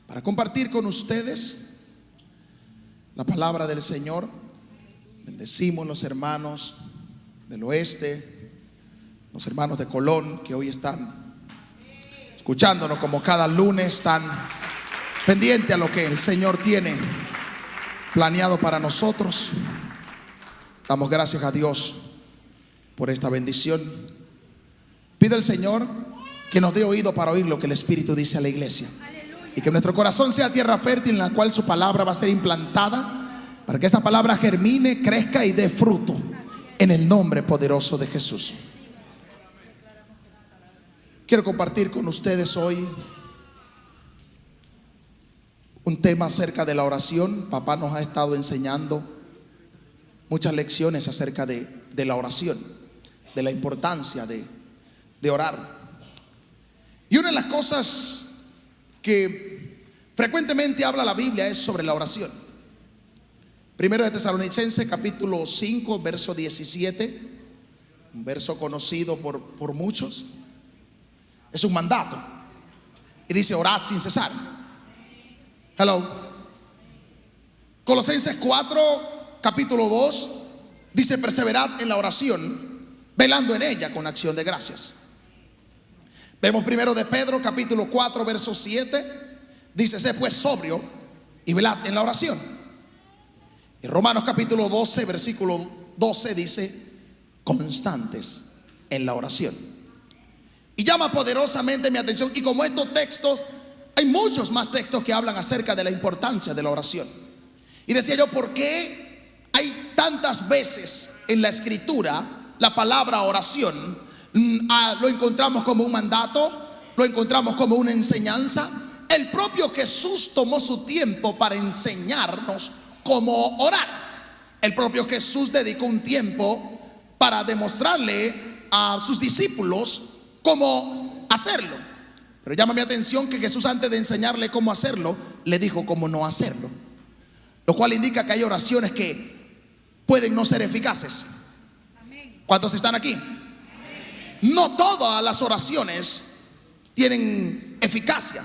para compartir con ustedes la palabra del Señor. Bendecimos los hermanos del oeste, los hermanos de Colón que hoy están escuchándonos como cada lunes, están pendientes a lo que el Señor tiene planeado para nosotros. Damos gracias a Dios por esta bendición. Pide al Señor que nos dé oído para oír lo que el Espíritu dice a la iglesia. Y que nuestro corazón sea tierra fértil en la cual su palabra va a ser implantada, para que esa palabra germine, crezca y dé fruto, en el nombre poderoso de Jesús. Quiero compartir con ustedes hoy un tema acerca de la oración. Papá nos ha estado enseñando muchas lecciones acerca de la oración, de la importancia de orar. Y una de las cosas que frecuentemente habla la Biblia es sobre la oración. Primero de Tesalonicenses capítulo 5 verso 17, un verso conocido por muchos. Es un mandato y dice: orad sin cesar. Hello. Colosenses 4 capítulo 2 dice: perseverad en la oración, velando en ella con acción de gracias. Vemos primero de Pedro capítulo 4 verso 7, dice: sé pues sobrio y velad en la oración. Y Romanos capítulo 12 versículo 12 dice: constantes en la oración. Y llama poderosamente mi atención. Y como estos textos, hay muchos más textos que hablan acerca de la importancia de la oración. Y decía yo: ¿por qué hay tantas veces en la escritura la palabra oración? Lo encontramos como un mandato, lo encontramos como una enseñanza. El propio Jesús tomó su tiempo para enseñarnos cómo orar. El propio Jesús dedicó un tiempo para demostrarle a sus discípulos cómo hacerlo. Pero llama mi atención que Jesús, antes de enseñarle cómo hacerlo, le dijo cómo no hacerlo, lo cual indica que hay oraciones que pueden no ser eficaces. ¿Cuántos están aquí? No todas las oraciones tienen eficacia,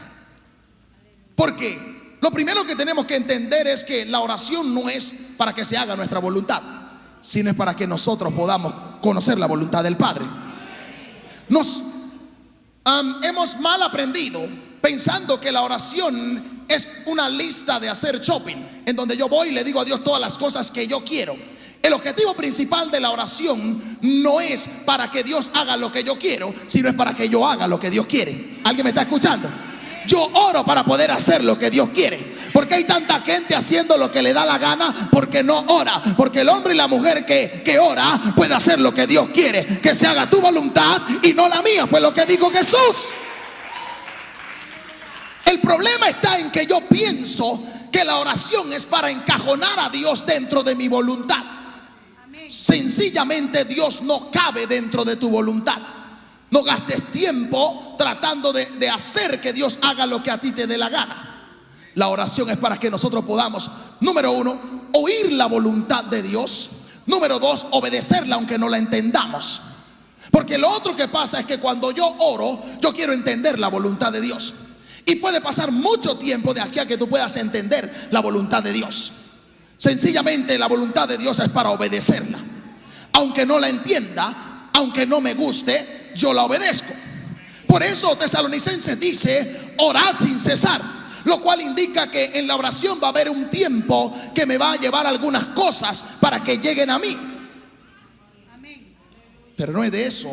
porque lo primero que tenemos que entender es que la oración no es para que se haga nuestra voluntad, sino es para que nosotros podamos conocer la voluntad del Padre. Nos hemos mal aprendido pensando que la oración es una lista de hacer shopping, en donde yo voy y le digo a Dios todas las cosas que yo quiero. El objetivo principal de la oración no es para que Dios haga lo que yo quiero, sino es para que yo haga lo que Dios quiere. ¿Alguien me está escuchando? Yo oro para poder hacer lo que Dios quiere. Porque hay tanta gente haciendo lo que le da la gana porque no ora. Porque el hombre y la mujer que ora puede hacer lo que Dios quiere. Que se haga tu voluntad y no la mía, fue lo que dijo Jesús. El problema está en que yo pienso que la oración es para encajonar a Dios dentro de mi voluntad. Sencillamente Dios no cabe dentro de tu voluntad. No gastes tiempo tratando de hacer que Dios haga lo que a ti te dé la gana. La oración es para que nosotros podamos, número uno, oír la voluntad de Dios. Número dos, obedecerla aunque no la entendamos. Porque lo otro que pasa es que cuando yo oro, yo quiero entender la voluntad de Dios. Y puede pasar mucho tiempo de aquí a que tú puedas entender la voluntad de Dios. Sencillamente la voluntad de Dios es para obedecerla. Aunque no la entienda, aunque no me guste, yo la obedezco. Por eso Tesalonicenses dice: orad sin cesar. Lo cual indica que en la oración va a haber un tiempo que me va a llevar algunas cosas para que lleguen a mí. Pero no es de eso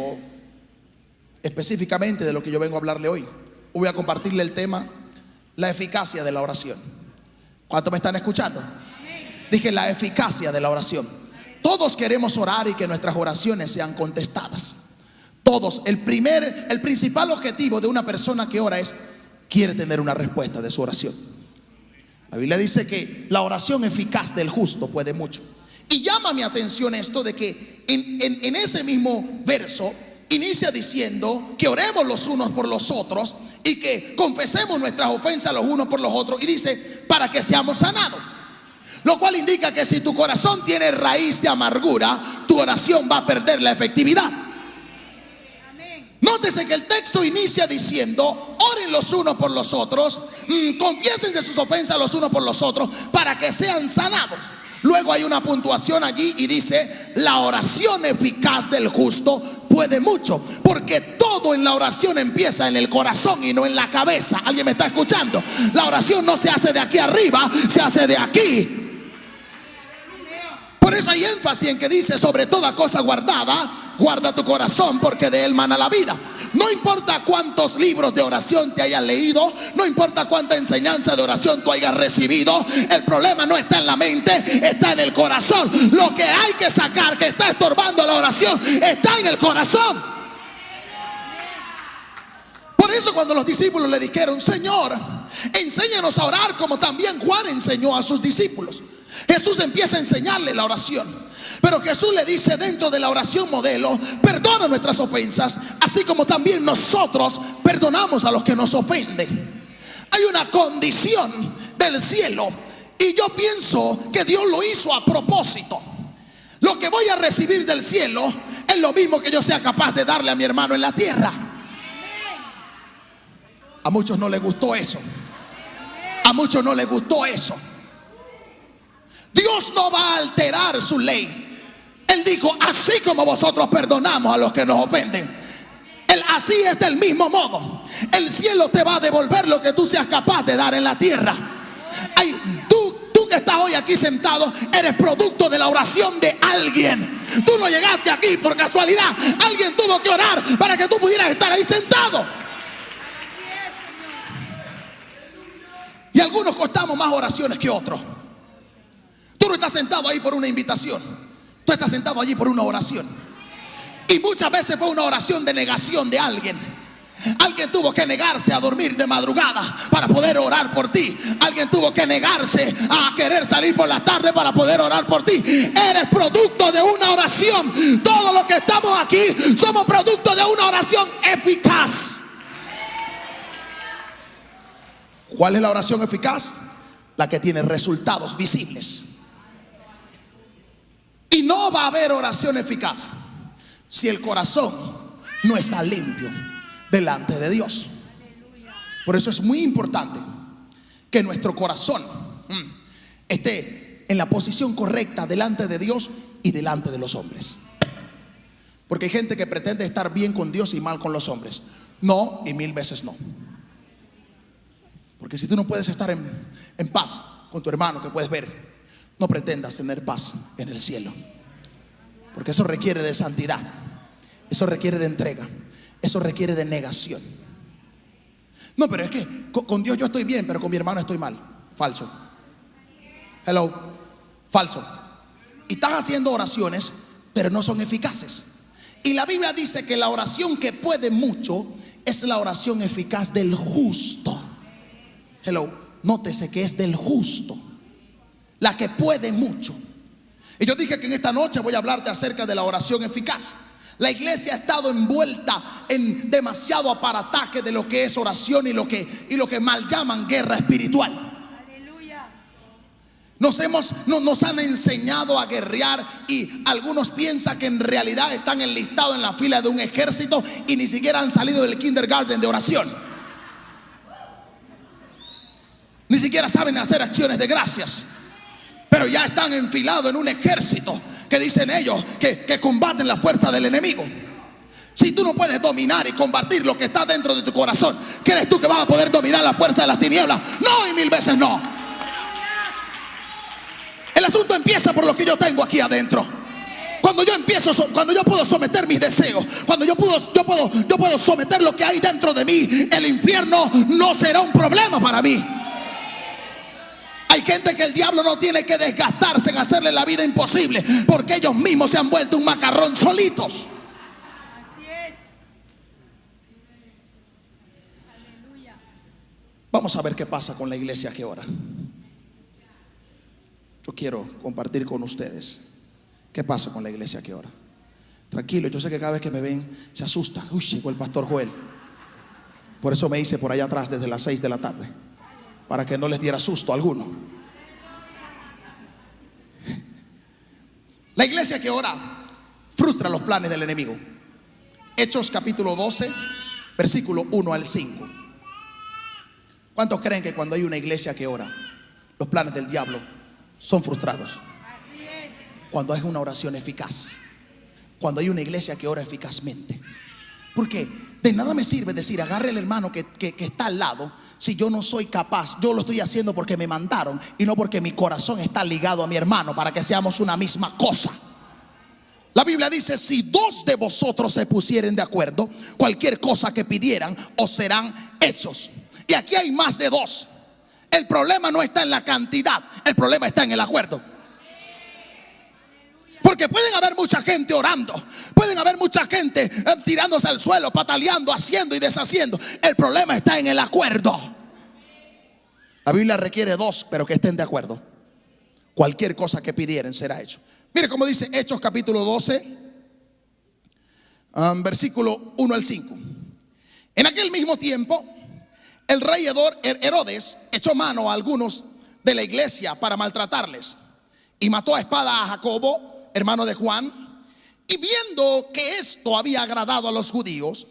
específicamente de lo que yo vengo a hablarle hoy. Voy a compartirle el tema: la eficacia de la oración. ¿Cuántos me están escuchando? Dije la eficacia de la oración. Todos queremos orar y que nuestras oraciones sean contestadas. Todos. El principal objetivo de una persona que ora es: quiere tener una respuesta de su oración. La Biblia dice que la oración eficaz del justo puede mucho. Y llama mi atención esto de que en ese mismo verso inicia diciendo que oremos los unos por los otros y que confesemos nuestras ofensas los unos por los otros. Y dice: para que seamos sanados. Lo cual indica que si tu corazón tiene raíz de amargura, tu oración va a perder la efectividad. No nótese que el texto inicia diciendo: oren los unos por los otros, confiésense sus ofensas los unos por los otros para que sean sanados. Luego hay una puntuación allí y dice: la oración eficaz del justo puede mucho, porque todo en la oración empieza en el corazón y no en la cabeza. ¿Alguien me está escuchando? La oración no se hace de aquí arriba, se hace de aquí. Por eso hay énfasis en que dice: sobre toda cosa guardada, guarda tu corazón, porque de él mana la vida. No importa cuántos libros de oración te hayas leído, no importa cuánta enseñanza de oración tú hayas recibido, el problema no está en la mente, está en el corazón. Lo que hay que sacar, que está estorbando la oración, está en el corazón. Por eso cuando los discípulos le dijeron: Señor, enséñanos a orar como también Juan enseñó a sus discípulos, Jesús empieza a enseñarle la oración. Pero Jesús le dice dentro de la oración modelo: perdona nuestras ofensas, así como también nosotros perdonamos a los que nos ofenden. Hay una condición del cielo, y yo pienso que Dios lo hizo a propósito. Lo que voy a recibir del cielo es lo mismo que yo sea capaz de darle a mi hermano en la tierra. A muchos no les gustó eso. A muchos no les gustó eso. Dios no va a alterar su ley. Él dijo: así como vosotros perdonamos a los que nos ofenden, Él así es del mismo modo. El cielo te va a devolver lo que tú seas capaz de dar en la tierra. Tú que estás hoy aquí sentado, eres producto de la oración de alguien. Tú no llegaste aquí por casualidad. Alguien tuvo que orar para que tú pudieras estar ahí sentado. Y algunos costamos más oraciones que otros. Tú no estás sentado ahí por una invitación, tú estás sentado allí por una oración. Y muchas veces fue una oración de negación de alguien. Alguien tuvo que negarse a dormir de madrugada para poder orar por ti. Alguien tuvo que negarse a querer salir por la tarde para poder orar por ti. Eres producto de una oración. Todos los que estamos aquí somos producto de una oración eficaz. ¿Cuál es la oración eficaz? La que tiene resultados visibles. Y no va a haber oración eficaz si el corazón no está limpio delante de Dios. Por eso es muy importante que nuestro corazón esté en la posición correcta delante de Dios y delante de los hombres. Porque hay gente que pretende estar bien con Dios y mal con los hombres. No, y 1000 veces no. Porque si tú no puedes estar en paz con tu hermano que puedes ver, no pretendas tener paz en el cielo. Porque eso requiere de santidad. Eso requiere de entrega. Eso requiere de negación. No, pero es que con Dios yo estoy bien, pero con mi hermano estoy mal. Falso. Hello. Falso. Y estás haciendo oraciones, pero no son eficaces. Y la Biblia dice que la oración que puede mucho es la oración eficaz del justo. Hello. Nótese que es del justo, la que puede mucho. Y yo dije que en esta noche voy a hablarte acerca de la oración eficaz. La iglesia ha estado envuelta en demasiado aparataje de lo que es oración y lo que mal llaman guerra espiritual. Nos han enseñado a guerrear, y algunos piensan que en realidad están enlistados en la fila de un ejército y ni siquiera han salido del kindergarten de oración. Ni siquiera saben hacer acciones de gracias, pero ya están enfilados en un ejército que dicen ellos que combaten la fuerza del enemigo. Si tú no puedes dominar y combatir lo que está dentro de tu corazón, ¿crees tú que vas a poder dominar la fuerza de las tinieblas? No, y 1000 veces no. El asunto empieza por lo que yo tengo aquí adentro. Cuando yo puedo someter mis deseos, cuando yo puedo someter lo que hay dentro de mí, el infierno no será un problema para mí. Hay gente que el diablo no tiene que desgastarse en hacerle la vida imposible, porque ellos mismos se han vuelto un macarrón solitos. Así es. Aleluya. Vamos a ver qué pasa con la iglesia que ora. Yo quiero compartir con ustedes qué pasa con la iglesia que ora. Tranquilo, yo sé que cada vez que me ven se asusta. Uy, llegó el pastor Joel. Por eso me hice por allá atrás desde las 6 de la tarde, para que no les diera susto a alguno. La iglesia que ora frustra los planes del enemigo. Hechos capítulo 12, versículo 1 al 5. ¿Cuántos creen que cuando hay una iglesia que ora, los planes del diablo son frustrados? Así es. Cuando hay una oración eficaz, cuando hay una iglesia que ora eficazmente. Porque de nada me sirve decir, agarre el hermano que está al lado, si yo no soy capaz. Yo lo estoy haciendo porque me mandaron y no porque mi corazón está ligado a mi hermano para que seamos una misma cosa. La Biblia dice: si dos de vosotros se pusieren de acuerdo, cualquier cosa que pidieran os serán hechos. Y aquí hay más de dos. El problema no está en la cantidad, el problema está en el acuerdo. Porque pueden haber mucha gente orando, pueden haber mucha gente tirándose al suelo, pataleando, haciendo y deshaciendo. El problema está en el acuerdo. La Biblia requiere dos, pero que estén de acuerdo. Cualquier cosa que pidieren será hecho. Mire cómo dice Hechos capítulo 12, versículo 1 al 5. En aquel mismo tiempo, el rey Herodes echó mano a algunos de la iglesia para maltratarles y mató a espada a Jacobo, hermano de Juan. Y viendo que esto había agradado a los judíos,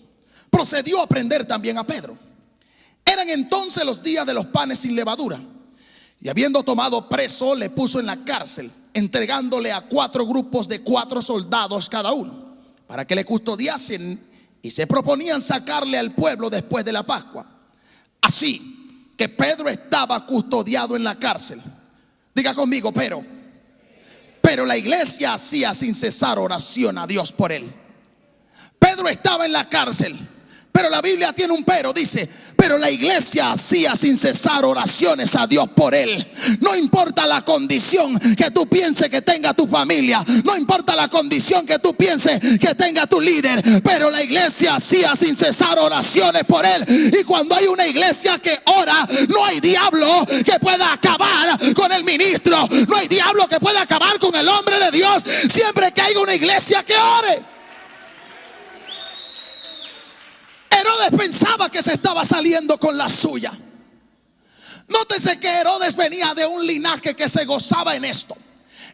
procedió a prender también a Pedro. Eran entonces los días de los panes sin levadura, y habiendo tomado preso, le puso en la cárcel, entregándole a 4 grupos de 4 soldados cada uno, para que le custodiasen, y se proponían sacarle al pueblo después de la Pascua. Así que Pedro estaba custodiado en la cárcel. Diga conmigo, pero la iglesia hacía sin cesar oración a Dios por él. Pedro estaba en la cárcel, pero la Biblia tiene un pero, dice: pero la iglesia hacía sin cesar oraciones a Dios por él. No importa la condición que tú pienses que tenga tu familia, no importa la condición que tú pienses que tenga tu líder, pero la iglesia hacía sin cesar oraciones por él. Y cuando hay una iglesia que ora, no hay diablo que pueda acabar con el ministro, no hay diablo que pueda acabar con el hombre de Dios, siempre que haya una iglesia que ore. Herodes pensaba que se estaba saliendo con la suya. Nótese que Herodes venía de un linaje que se gozaba en esto.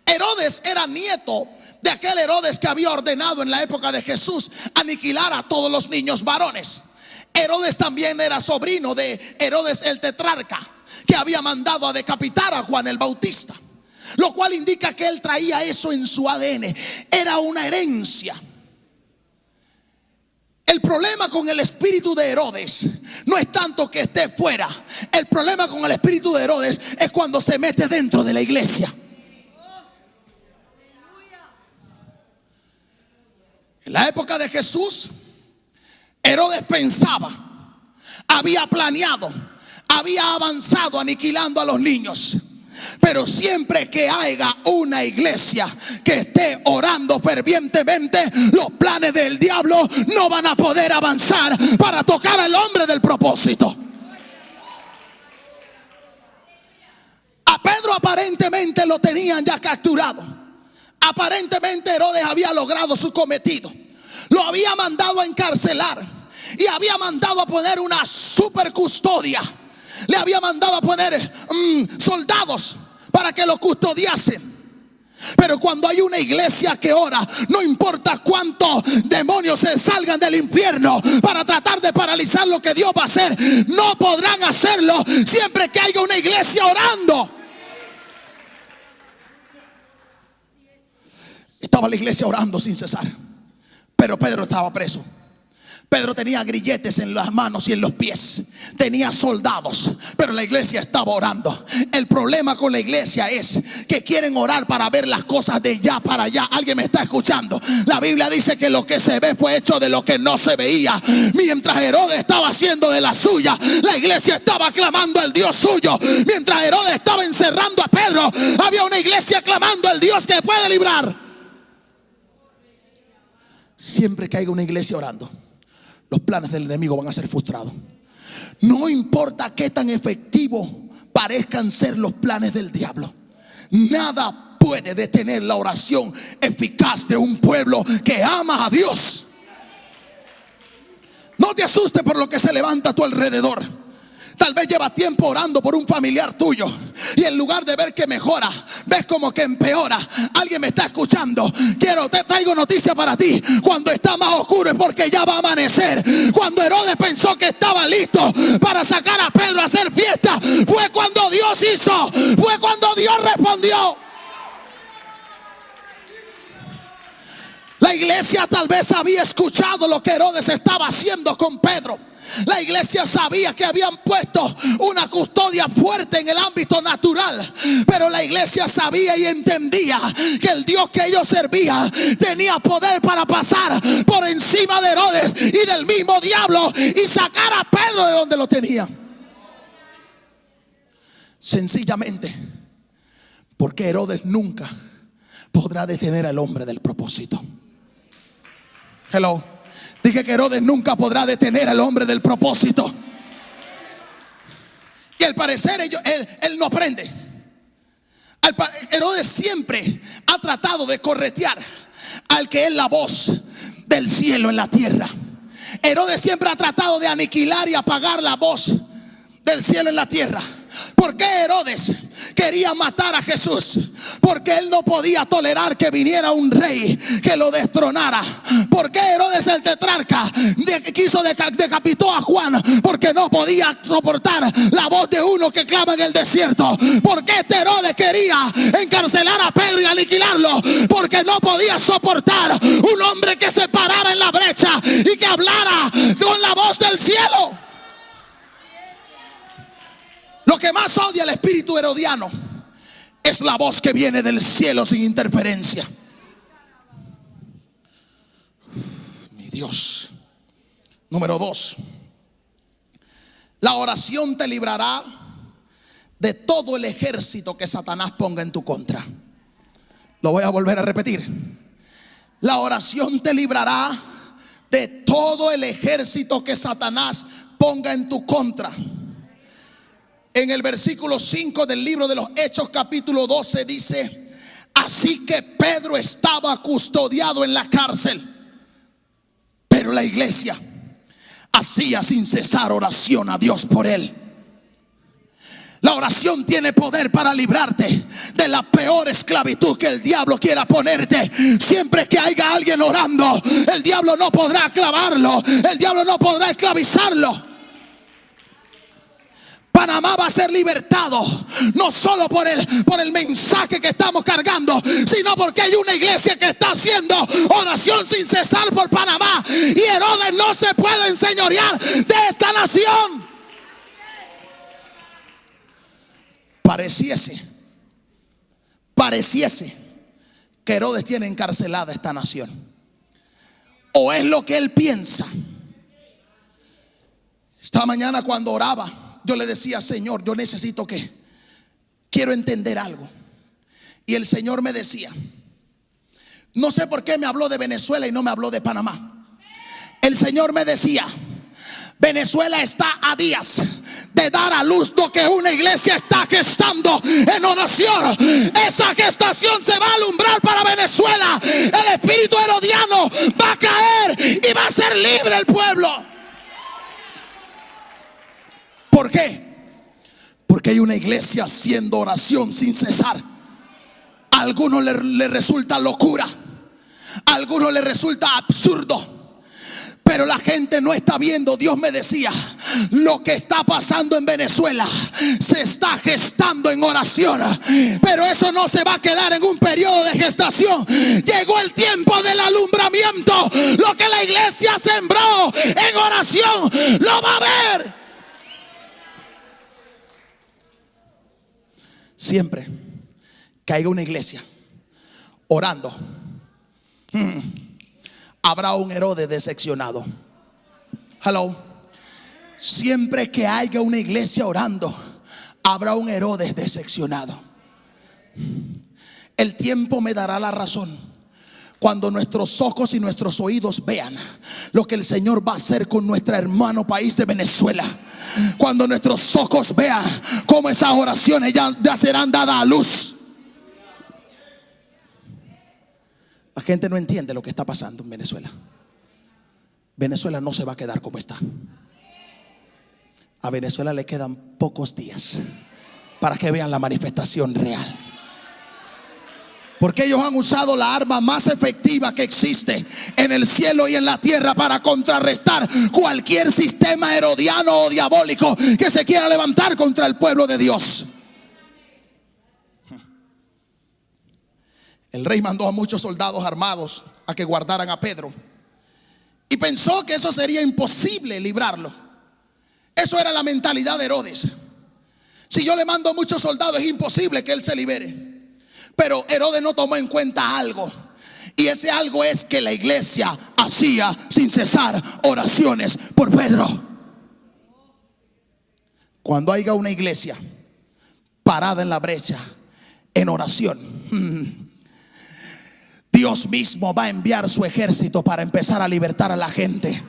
Herodes era nieto de aquel Herodes que había ordenado en la época de Jesús aniquilar a todos los niños varones. Herodes también era sobrino de Herodes el tetrarca, que había mandado a decapitar a Juan el Bautista, lo cual indica que él traía eso en su ADN. Era una herencia. El problema con el espíritu de Herodes no es tanto que esté fuera. El problema con el espíritu de Herodes es cuando se mete dentro de la iglesia. En la época de Jesús, Herodes pensaba, había planeado, había avanzado aniquilando a los niños. Pero siempre que haya una iglesia que esté orando fervientemente, los planes del diablo no van a poder avanzar para tocar al hombre del propósito. A Pedro aparentemente lo tenían ya capturado. Aparentemente Herodes había logrado su cometido. Lo había mandado a encarcelar y había mandado a poner una super custodia. Le había mandado a poner soldados para que lo custodiasen. Pero cuando hay una iglesia que ora, no importa cuántos demonios se salgan del infierno para tratar de paralizar lo que Dios va a hacer, no podrán hacerlo siempre que haya una iglesia orando. Estaba la iglesia orando sin cesar, pero Pedro estaba preso. Pedro tenía grilletes en las manos y en los pies, tenía soldados, pero la iglesia estaba orando. El problema con la iglesia es que quieren orar para ver las cosas de allá para allá. ¿Alguien me está escuchando? La Biblia dice que lo que se ve fue hecho de lo que no se veía. Mientras Herodes estaba haciendo de la suya, la iglesia estaba clamando al Dios suyo. Mientras Herodes estaba encerrando a Pedro, había una iglesia clamando al Dios que puede librar. Siempre que haya una iglesia orando, los planes del enemigo van a ser frustrados. No importa qué tan efectivos parezcan ser los planes del diablo, nada puede detener la oración eficaz de un pueblo que ama a Dios. No te asustes por lo que se levanta a tu alrededor. Tal vez llevas tiempo orando por un familiar tuyo y en lugar de ver que mejora, ves como que empeora. Alguien me está escuchando. Te traigo noticia para ti. Cuando está más oscuro es porque ya va a amanecer. Cuando Herodes pensó que estaba listo para sacar a Pedro a hacer fiesta, fue cuando Dios hizo, fue cuando Dios respondió. La iglesia tal vez había escuchado lo que Herodes estaba haciendo con Pedro. La iglesia sabía que habían puesto una custodia fuerte en el ámbito natural, pero la iglesia sabía y entendía que el Dios que ellos servían tenía poder para pasar por encima de Herodes y del mismo diablo y sacar a Pedro de donde lo tenía. Sencillamente porque Herodes nunca podrá detener al hombre del propósito. Hello. Dije que Herodes nunca podrá detener al hombre del propósito. Y al parecer él no aprende. Herodes siempre ha tratado de corretear al que es la voz del cielo en la tierra. Herodes siempre ha tratado de aniquilar y apagar la voz del cielo en la tierra. ¿Por qué Herodes quería matar a Jesús? Porque él no podía tolerar que viniera un rey que lo destronara. ¿Por qué Herodes el tetrarca decapitó a Juan? Porque no podía soportar la voz de uno que clama en el desierto. ¿Por qué Herodes quería encarcelar a Pedro y aniquilarlo? Porque no podía soportar un hombre que se parara en la brecha y que hablara con la voz del cielo. Lo que más odia el espíritu herodiano es la voz que viene del cielo sin interferencia. Mi Dios. Número 2. La oración te librará de todo el ejército que Satanás ponga en tu contra. Lo voy a volver a repetir. La oración te librará de todo el ejército que Satanás ponga en tu contra. En el versículo 5 del libro de los Hechos capítulo 12 dice: así que Pedro estaba custodiado en la cárcel, pero la iglesia hacía sin cesar oración a Dios por él. La oración tiene poder para librarte de la peor esclavitud que el diablo quiera ponerte. Siempre que haya alguien orando, el diablo no podrá clavarlo, el diablo no podrá esclavizarlo. Panamá va a ser libertado no solo por el mensaje que estamos cargando, sino porque hay una iglesia que está haciendo oración sin cesar por Panamá. Y Herodes no se puede enseñorear de esta nación. Pareciese que Herodes tiene encarcelada esta nación, o es lo que él piensa. Esta mañana cuando oraba, yo le decía: Señor, yo necesito quiero entender algo. Y el Señor me decía, no sé por qué me habló de Venezuela y no me habló de Panamá. El Señor me decía: Venezuela está a días de dar a luz lo que una iglesia está gestando en oración. Esa gestación se va a alumbrar para Venezuela. El espíritu herodiano va a caer y va a ser libre el pueblo. ¿Por qué? Porque hay una iglesia haciendo oración sin cesar. A algunos le resulta locura, a algunos le resulta absurdo, pero la gente no está viendo. Dios me decía: lo que está pasando en Venezuela se está gestando en oración, pero eso no se va a quedar en un periodo de gestación. Llegó el tiempo del alumbramiento. Lo que la iglesia sembró en oración lo va a ver. Siempre que haya una iglesia orando, habrá un Herodes decepcionado. Hello. Siempre que haya una iglesia orando, habrá un Herodes decepcionado. El tiempo me dará la razón cuando nuestros ojos y nuestros oídos vean lo que el Señor va a hacer con nuestro hermano país de Venezuela. Cuando nuestros ojos vean cómo esas oraciones ya serán dadas a luz. La gente no entiende lo que está pasando en Venezuela. Venezuela no se va a quedar como está. A Venezuela le quedan pocos días para que vean la manifestación real. Porque ellos han usado la arma más efectiva que existe en el cielo y en la tierra para contrarrestar cualquier sistema herodiano o diabólico que se quiera levantar contra el pueblo de Dios. El rey mandó a muchos soldados armados a que guardaran a Pedro y pensó que eso sería imposible librarlo. Eso era la mentalidad de Herodes. Si yo le mando muchos soldados, es imposible que él se libere. Pero Herodes no tomó en cuenta algo, y ese algo es que la iglesia hacía sin cesar oraciones por Pedro. Cuando haya una iglesia parada en la brecha en oración, Dios mismo va a enviar su ejército para empezar a libertar a la gente.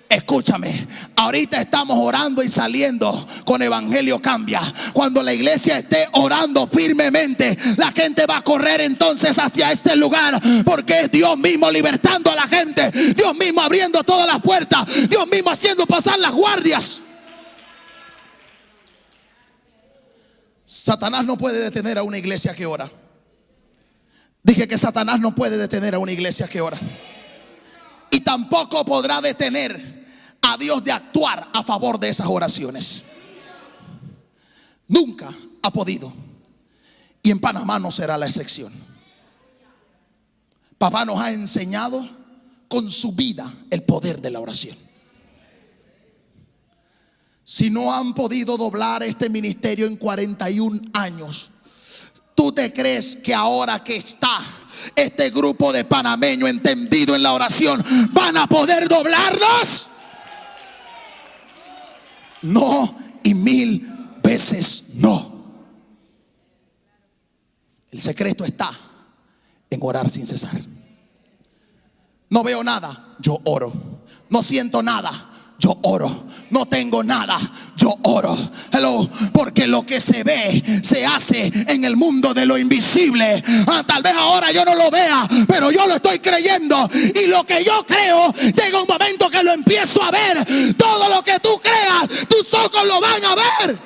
Escúchame, ahorita estamos orando y saliendo con Evangelio Cambia. Cuando la iglesia esté orando firmemente, la gente va a correr entonces hacia este lugar, porque es Dios mismo libertando a la gente, Dios mismo abriendo todas las puertas, Dios mismo haciendo pasar las guardias. Satanás no puede detener a una iglesia que ora. Dije que Satanás no puede detener a una iglesia que ora. Y tampoco podrá detener a Dios de actuar a favor de esas oraciones. Nunca ha podido. Y en Panamá no será la excepción. Papá nos ha enseñado con su vida el poder de la oración. Si no han podido doblar este ministerio en 41 años, ¿tú te crees que ahora que está este grupo de panameños entendido en la oración van a poder doblarnos? No, y 1000 veces no. El secreto está en orar sin cesar. No veo nada, yo oro. No siento nada, yo oro. No tengo nada, yo oro. Hello, porque lo que se ve se hace en el mundo de lo invisible. Tal vez ahora yo no lo vea, pero yo lo estoy creyendo. Y lo que yo creo, llega un momento que lo empiezo a ver. Todo lo que tú creas, tus ojos lo van a ver.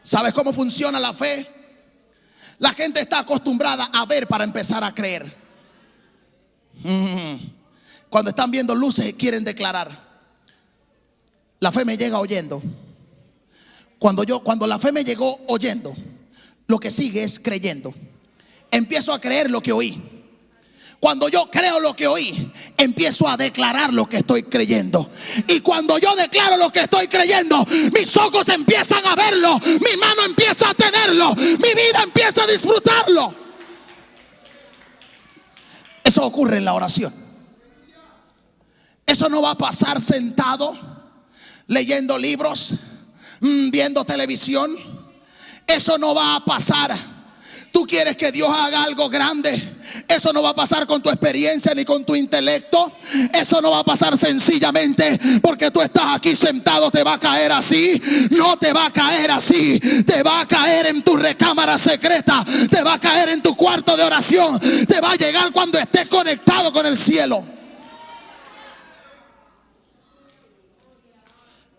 ¿Sabes cómo funciona la fe? La gente está acostumbrada a ver para empezar a creer. Cuando están viendo luces quieren declarar. La fe me llega oyendo. Cuando la fe me llegó oyendo, lo que sigue es creyendo. Empiezo a creer lo que oí. Cuando yo creo lo que oí, empiezo a declarar lo que estoy creyendo. Y cuando yo declaro lo que estoy creyendo, mis ojos empiezan a verlo, mi mano empieza a tenerlo, mi vida empieza a disfrutarlo. Eso ocurre en la oración. Eso no va a pasar sentado leyendo libros, viendo televisión. Eso no va a pasar. Tú quieres que Dios haga algo grande. Eso no va a pasar con tu experiencia ni con tu intelecto. Eso no va a pasar sencillamente porque tú estás aquí sentado. Te va a caer así. No te va a caer así. Te va a caer en tu recámara secreta. Te va a caer en tu cuarto de oración. Te va a llegar cuando estés conectado con el cielo.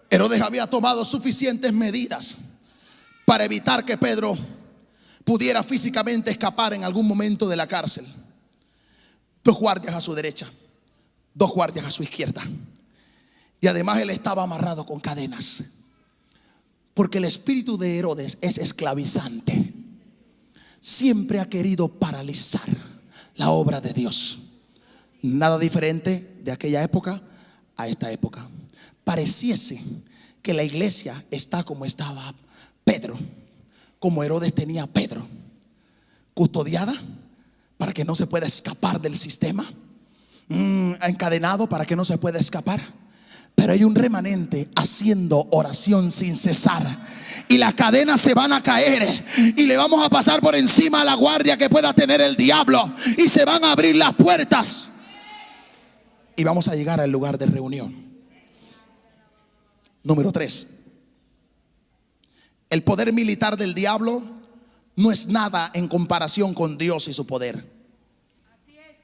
Herodes había tomado suficientes medidas para evitar que Pedro pudiera físicamente escapar en algún momento de la cárcel. 2 guardias a su derecha, 2 guardias a su izquierda. Y además él estaba amarrado con cadenas, porque el espíritu de Herodes es esclavizante. Siempre ha querido paralizar la obra de Dios. Nada diferente de aquella época a esta época. Pareciese que la iglesia está como estaba Pedro, como Herodes tenía a Pedro, custodiada para que no se pueda escapar del sistema, encadenado para que no se pueda escapar. Pero hay un remanente haciendo oración sin cesar, y las cadenas se van a caer y le vamos a pasar por encima a la guardia que pueda tener el diablo, y se van a abrir las puertas y vamos a llegar al lugar de reunión. Número 3. El poder militar del diablo no es nada en comparación con Dios y su poder. Así es.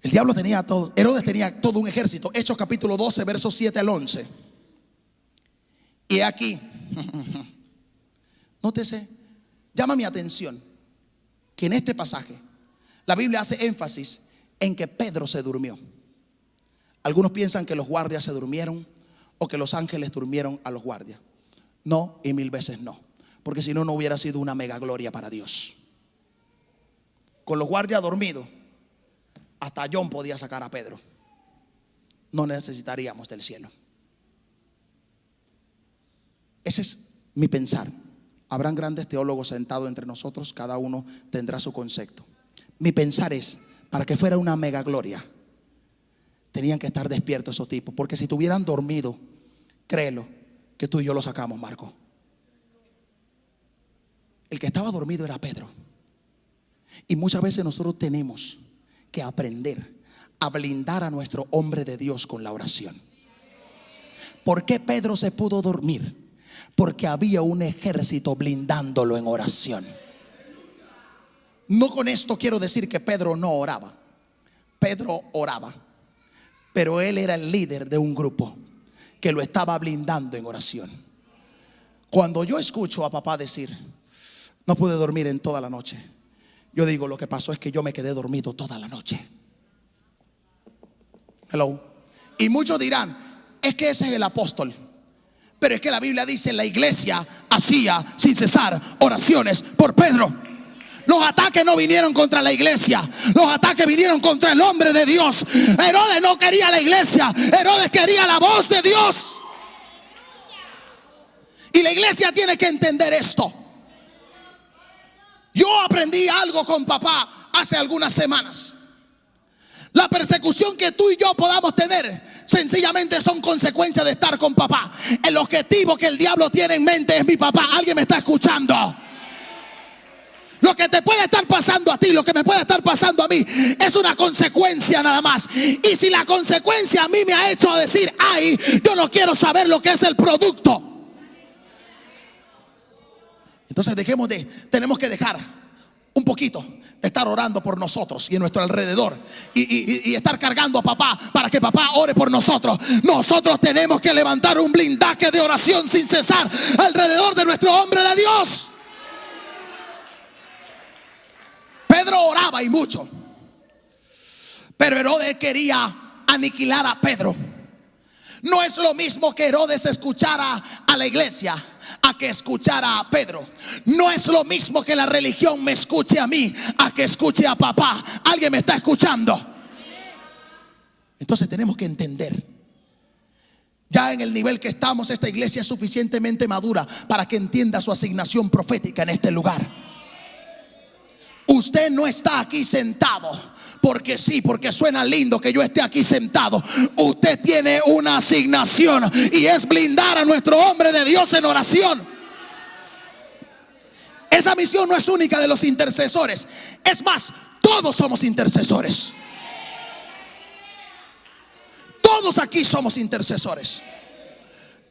El diablo tenía todo, Herodes tenía todo un ejército. Hechos capítulo 12, versos 7 al 11. Y aquí, nótese, llama mi atención que en este pasaje la Biblia hace énfasis en que Pedro se durmió. Algunos piensan que los guardias se durmieron o que los ángeles durmieron a los guardias. No, y mil veces no, porque si no, no hubiera sido una mega gloria para Dios. Con los guardias dormidos, hasta John podía sacar a Pedro. No necesitaríamos del cielo. Ese es mi pensar. Habrán grandes teólogos sentados entre nosotros, cada uno tendrá su concepto. Mi pensar es, para que fuera una mega gloria, tenían que estar despiertos esos tipos, porque si tuvieran dormido, créelo, que tú y yo lo sacamos, Marco. El que estaba dormido era Pedro. Y muchas veces nosotros tenemos que aprender a blindar a nuestro hombre de Dios con la oración. ¿Por qué Pedro se pudo dormir? Porque había un ejército blindándolo en oración. No con esto quiero decir que Pedro no oraba. Pedro oraba, pero él era el líder de un grupo que lo estaba blindando en oración. Cuando yo escucho a papá decir, no pude dormir en toda la noche, yo digo, lo que pasó es que yo me quedé dormido toda la noche. Hello. Y muchos dirán, es que ese es el apóstol. Pero es que la Biblia dice, la iglesia hacía sin cesar oraciones por Pedro. Los ataques no vinieron contra la iglesia, los ataques vinieron contra el hombre de Dios. Herodes no quería la iglesia, Herodes quería la voz de Dios. Y la iglesia tiene que entender esto. Yo aprendí algo con papá hace algunas semanas. La persecución que tú y yo podamos tener sencillamente son consecuencias de estar con papá. El objetivo que el diablo tiene en mente es mi papá. ¿Alguien me está escuchando? Lo que te puede estar pasando a ti, lo que me puede estar pasando a mí, es una consecuencia nada más. Y si la consecuencia a mí me ha hecho decir, ay, yo no quiero saber lo que es el producto. Entonces tenemos que dejar un poquito de estar orando por nosotros y en nuestro alrededor y estar cargando a papá para que papá ore por nosotros. Nosotros tenemos que levantar un blindaje de oración sin cesar alrededor de nuestro hombre de Dios. Pedro oraba y mucho, pero Herodes quería aniquilar a Pedro. No es lo mismo que Herodes escuchara a la iglesia a que escuchara a Pedro. No es lo mismo que la religión me escuche a mí a que escuche a papá. ¿Alguien me está escuchando? Entonces tenemos que entender, ya en el nivel que estamos, esta iglesia es suficientemente madura para que entienda su asignación profética en este lugar. Usted no está aquí sentado porque sí, porque suena lindo que yo esté aquí sentado. Usted tiene una asignación y es blindar a nuestro hombre de Dios en oración. Esa misión no es única de los intercesores. Es más, todos somos intercesores. Todos aquí somos intercesores.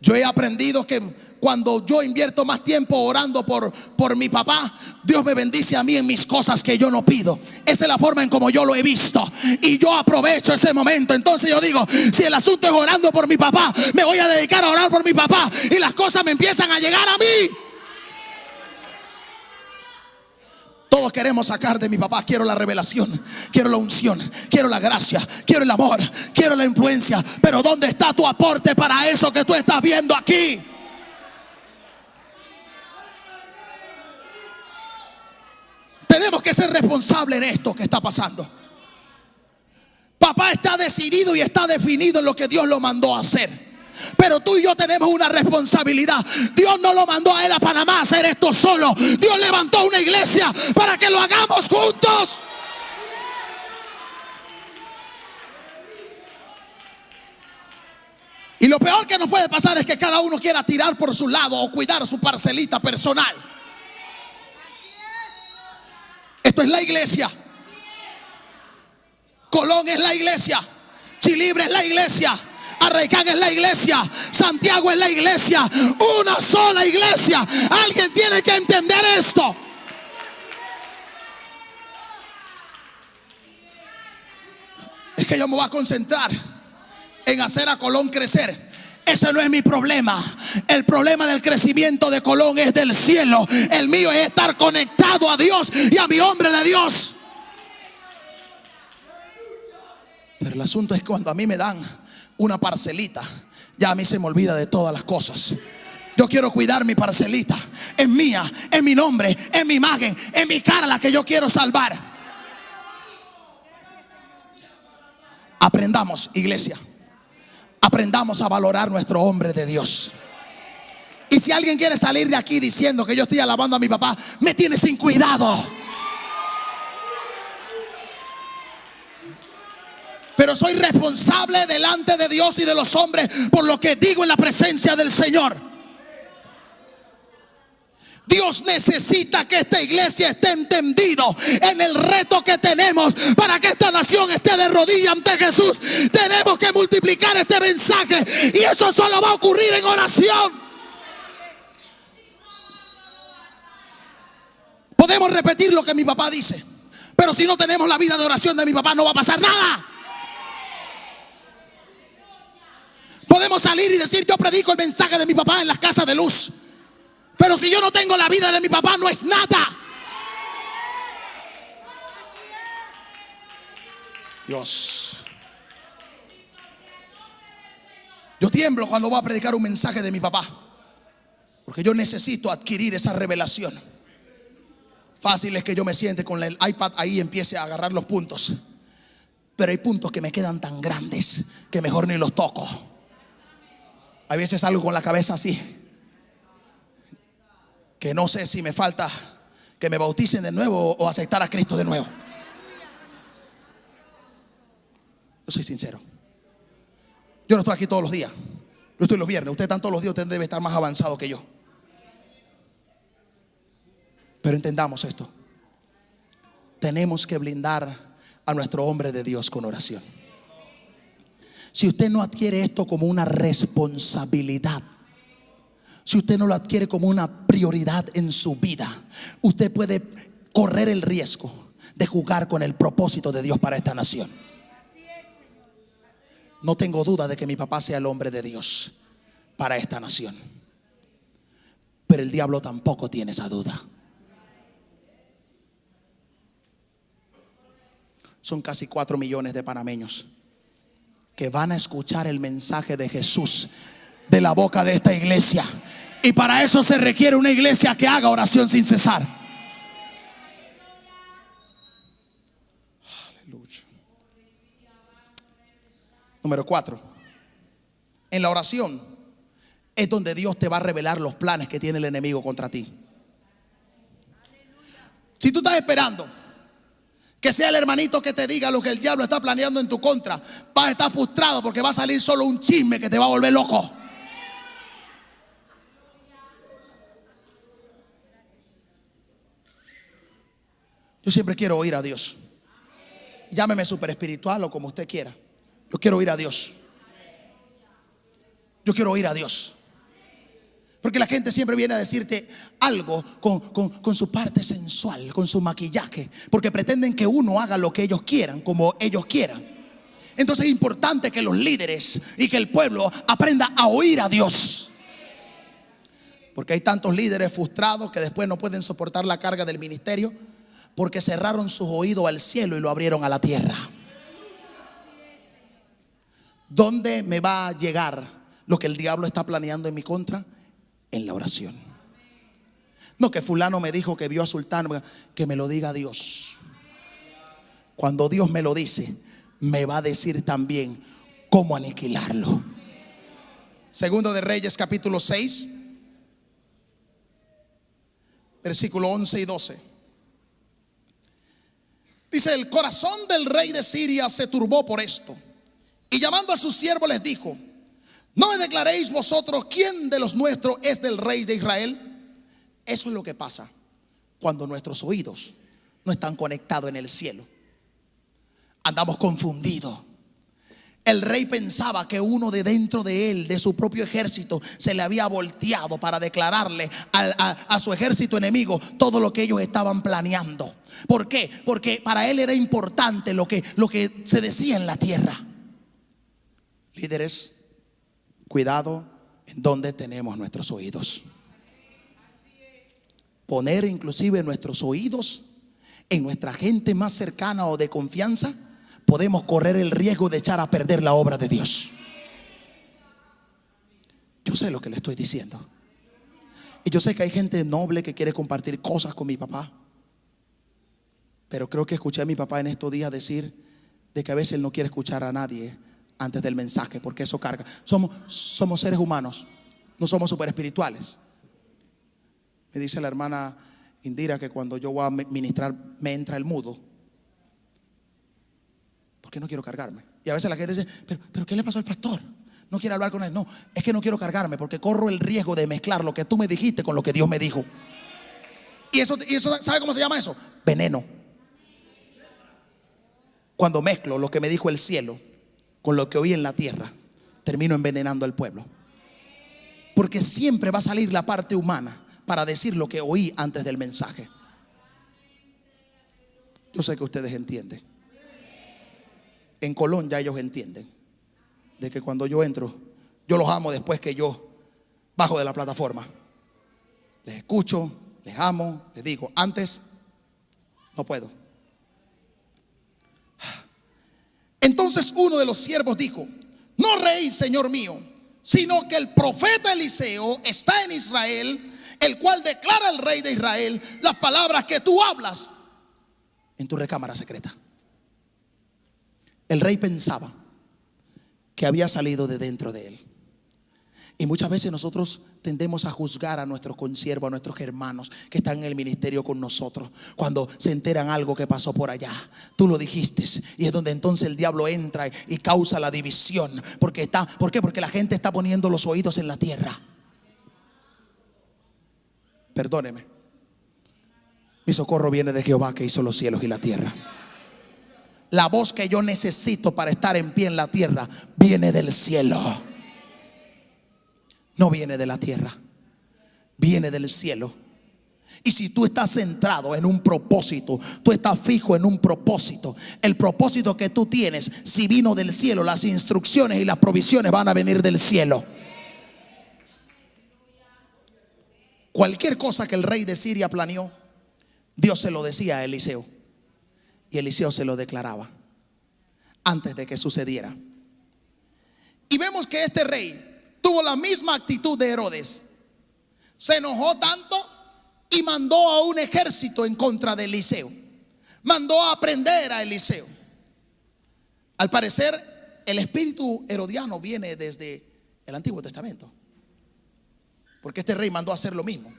Yo he aprendido que cuando yo invierto más tiempo orando por mi papá, Dios me bendice a mí en mis cosas que yo no pido. Esa es la forma en como yo lo he visto, y yo aprovecho ese momento. Entonces yo digo, si el asunto es orando por mi papá, me voy a dedicar a orar por mi papá, y las cosas me empiezan a llegar a mí. Todos queremos sacar de mi papá. Quiero la revelación, quiero la unción, quiero la gracia, quiero el amor, quiero la influencia. Pero ¿dónde está tu aporte para eso que tú estás viendo aquí? Tenemos que ser responsables en esto que está pasando. Papá está decidido y está definido en lo que Dios lo mandó a hacer. Pero tú y yo tenemos una responsabilidad. Dios no lo mandó a él a Panamá a hacer esto solo. Dios levantó una iglesia para que lo hagamos juntos. Y lo peor que nos puede pasar es que cada uno quiera tirar por su lado o cuidar su parcelita personal. Esto es la iglesia. Colón es la iglesia. Chilibre es la iglesia. Arraicán es la iglesia. Santiago es la iglesia. Una sola iglesia. Alguien tiene que entender esto. que yo me voy a concentrar en hacer a Colón crecer. Ese no es mi problema. El problema del crecimiento de Colón es del cielo. El mío es estar conectado a Dios y a mi hombre de Dios. Pero el asunto es que cuando a mí me dan una parcelita, ya a mí se me olvida de todas las cosas. Yo quiero cuidar mi parcelita. Es mía, es mi nombre, es mi imagen, es mi cara la que yo quiero salvar. Aprendamos, iglesia. Aprendamos a valorar nuestro hombre de Dios. Y si alguien quiere salir de aquí diciendo que yo estoy alabando a mi papá, me tiene sin cuidado. Pero soy responsable delante de Dios y de los hombres por lo que digo en la presencia del Señor. Dios necesita que esta iglesia esté entendido en el reto que tenemos para que esta nación esté de rodillas ante Jesús. Tenemos que multiplicar este mensaje y eso solo va a ocurrir en oración. Podemos repetir lo que mi papá dice, pero si no tenemos la vida de oración de mi papá no va a pasar nada. Podemos salir y decir yo predico el mensaje de mi papá en las casas de luz, pero si yo no tengo la vida de mi papá no es nada. Dios, yo tiemblo cuando voy a predicar un mensaje de mi papá, porque yo necesito adquirir esa revelación. Fácil es que yo me siente con el iPad ahí y empiece a agarrar los puntos, pero hay puntos que me quedan tan grandes que mejor ni los toco. A veces salgo con la cabeza así, que no sé si me falta que me bauticen de nuevo o aceptar a Cristo de nuevo. Yo soy sincero. Yo no estoy aquí todos los días. Yo estoy los viernes. Ustedes están todos los días. Usted debe estar más avanzado que yo. Pero entendamos esto. Tenemos que blindar a nuestro hombre de Dios con oración. Si usted no adquiere esto como una responsabilidad, si usted no lo adquiere como una prioridad en su vida, usted puede correr el riesgo de jugar con el propósito de Dios para esta nación. No tengo duda de que mi papá sea el hombre de Dios para esta nación, pero el diablo tampoco tiene esa duda. Son casi 4 millones de panameños que van a escuchar el mensaje de Jesús de la boca de esta iglesia. Y para eso se requiere una iglesia que haga oración sin cesar. Aleluya. Número 4. En la oración es donde Dios te va a revelar los planes que tiene el enemigo contra ti. Si tú estás esperando que sea el hermanito que te diga lo que el diablo está planeando en tu contra, vas a estar frustrado porque va a salir solo un chisme que te va a volver loco. Yo siempre quiero oír a Dios. Llámeme super espiritual o como usted quiera. Yo quiero oír a Dios. Yo quiero oír a Dios. Porque la gente siempre viene a decirte algo con su parte sensual, con su maquillaje, porque pretenden que uno haga lo que ellos quieran, como ellos quieran. Entonces es importante que los líderes y que el pueblo aprenda a oír a Dios. Porque hay tantos líderes frustrados que después no pueden soportar la carga del ministerio porque cerraron sus oídos al cielo y lo abrieron a la tierra. ¿Dónde me va a llegar lo que el diablo está planeando en mi contra? En la oración. No que fulano me dijo que vio a sultano, que me lo diga Dios. Cuando Dios me lo dice, me va a decir también cómo aniquilarlo. Segundo de Reyes capítulo 6 versículo 11 y 12. Dice: el corazón del rey de Siria se turbó por esto, y llamando a sus siervos les dijo: ¿no me declaréis vosotros quién de los nuestros es del rey de Israel? Eso es lo que pasa cuando nuestros oídos no están conectados en el cielo. Andamos confundidos. El rey pensaba que uno de dentro de él, de su propio ejército, se le había volteado para declararle a su ejército enemigo todo lo que ellos estaban planeando. ¿Por qué? Porque para él era importante lo que se decía en la tierra. Líderes, cuidado en donde tenemos nuestros oídos. Poner inclusive nuestros oídos en nuestra gente más cercana o de confianza, podemos correr el riesgo de echar a perder la obra de Dios. Yo sé lo que le estoy diciendo. Y yo sé que hay gente noble que quiere compartir cosas con mi papá. Pero creo que escuché a mi papá en estos días decir de que a veces él no quiere escuchar a nadie antes del mensaje, porque eso carga. Somos seres humanos, no somos super espirituales. Me dice la hermana Indira que cuando yo voy a ministrar me entra el mudo, porque no quiero cargarme. Y a veces la gente dice, pero ¿qué le pasó al pastor? No quiere hablar con él. No, es que no quiero cargarme porque corro el riesgo de mezclar lo que tú me dijiste con lo que Dios me dijo. Y eso ¿sabe cómo se llama eso? Veneno. Cuando mezclo lo que me dijo el cielo con lo que oí en la tierra, termino envenenando al pueblo. Porque siempre va a salir la parte humana para decir lo que oí antes del mensaje. Yo sé que ustedes entienden. En Colón ya ellos entienden de que cuando yo entro, yo los amo después que yo bajo de la plataforma. Les escucho, les amo, les digo. Antes no puedo. Entonces uno de los siervos dijo: no rey, señor mío, sino que el profeta Eliseo está en Israel, el cual declara al rey de Israel las palabras que tú hablas en tu recámara secreta. El rey pensaba que había salido de dentro de él. Y muchas veces nosotros tendemos a juzgar a nuestros consiervos, a nuestros hermanos que están en el ministerio con nosotros, cuando se enteran algo que pasó por allá. Tú lo dijiste, y es donde entonces el diablo entra y causa la división. ¿Por qué? Porque la gente está poniendo los oídos en la tierra. Perdóneme. Mi socorro viene de Jehová, que hizo los cielos y la tierra. La voz que yo necesito para estar en pie en la tierra viene del cielo. No viene de la tierra, viene del cielo. Y si tú estás centrado en un propósito, tú estás fijo en un propósito, el propósito que tú tienes, si vino del cielo, las instrucciones y las provisiones van a venir del cielo. Cualquier cosa que el rey de Siria planeó, Dios se lo decía a Eliseo, y Eliseo se lo declaraba antes de que sucediera. Y vemos que este rey tuvo la misma actitud de Herodes. Se enojó tanto y mandó a un ejército en contra de Eliseo. Mandó a prender a Eliseo. Al parecer, el espíritu herodiano viene desde el Antiguo Testamento, porque este rey mandó a hacer lo mismo,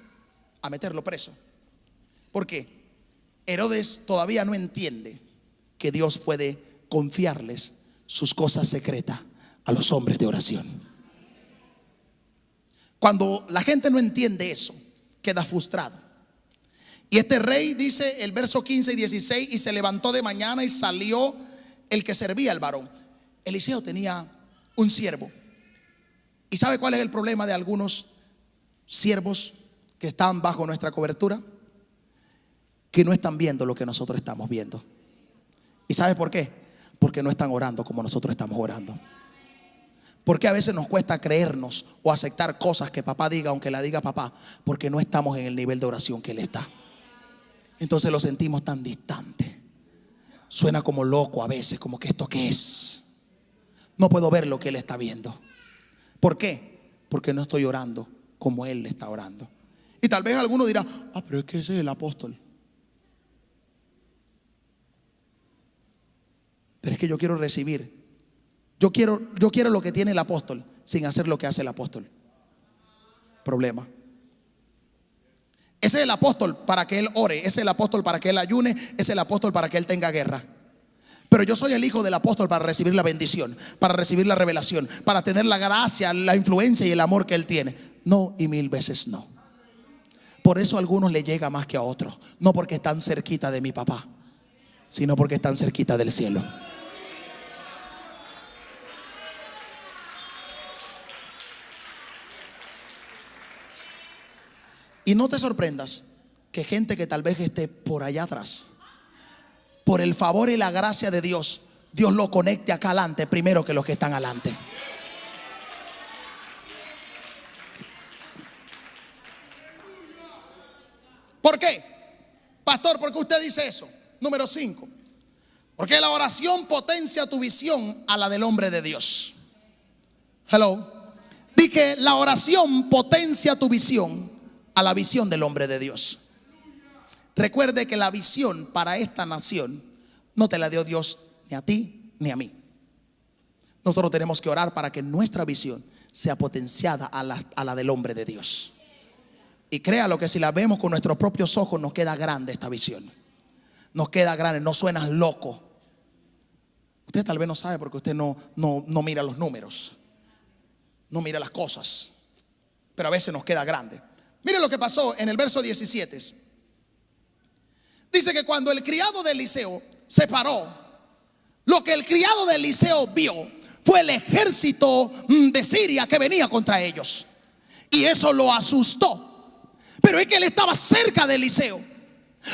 a meterlo preso. ¿Por qué? Herodes todavía no entiende que Dios puede confiarles sus cosas secretas a los hombres de oración. Cuando la gente no entiende eso, queda frustrado. Y este rey, dice el verso 15 y 16, y se levantó de mañana y salió el que servía al varón. Eliseo tenía un siervo. ¿Y sabe cuál es el problema de algunos siervos que están bajo nuestra cobertura? Que no están viendo lo que nosotros estamos viendo. ¿Y sabe por qué? Porque no están orando como nosotros estamos orando. Porque a veces nos cuesta creernos o aceptar cosas que papá diga, aunque la diga papá, porque no estamos en el nivel de oración que él está. Entonces lo sentimos tan distante. Suena como loco a veces, como que esto qué es. No puedo ver lo que él está viendo. ¿Por qué? Porque no estoy orando como él está orando. Y tal vez alguno dirá: pero es que ese es el apóstol. Pero es que yo quiero recibir. Yo quiero lo que tiene el apóstol sin hacer lo que hace el apóstol. Problema. Ese es el apóstol para que él ore. Ese es el apóstol para que él ayune. Ese es el apóstol para que él tenga guerra. Pero yo soy el hijo del apóstol para recibir la bendición, para recibir la revelación, para tener la gracia, la influencia y el amor que él tiene. No, y mil veces no. Por eso a algunos le llega más que a otros. No porque están cerquita de mi papá, sino porque están cerquita del cielo. Y no te sorprendas que gente que tal vez esté por allá atrás, por el favor y la gracia de Dios, Dios lo conecte acá adelante primero que los que están adelante. ¿Por qué? Pastor, ¿por qué usted dice eso? Número 5. Porque la oración potencia tu visión a la del hombre de Dios. Hello. Dije, la oración potencia tu visión a la visión del hombre de Dios. Recuerde que la visión para esta nación no te la dio Dios ni a ti ni a mí. Nosotros tenemos que orar para que nuestra visión sea potenciada a la del hombre de Dios. Y créalo que si la vemos con nuestros propios ojos nos queda grande esta visión. Nos queda grande, no suena loco. Usted tal vez no sabe porque usted no mira los números, no mira las cosas, pero a veces nos queda grande. Mire lo que pasó en el verso 17. Dice que cuando el criado de Eliseo se paró, lo que el criado de Eliseo vio fue el ejército de Siria que venía contra ellos. Y eso lo asustó. Pero es que él estaba cerca de Eliseo.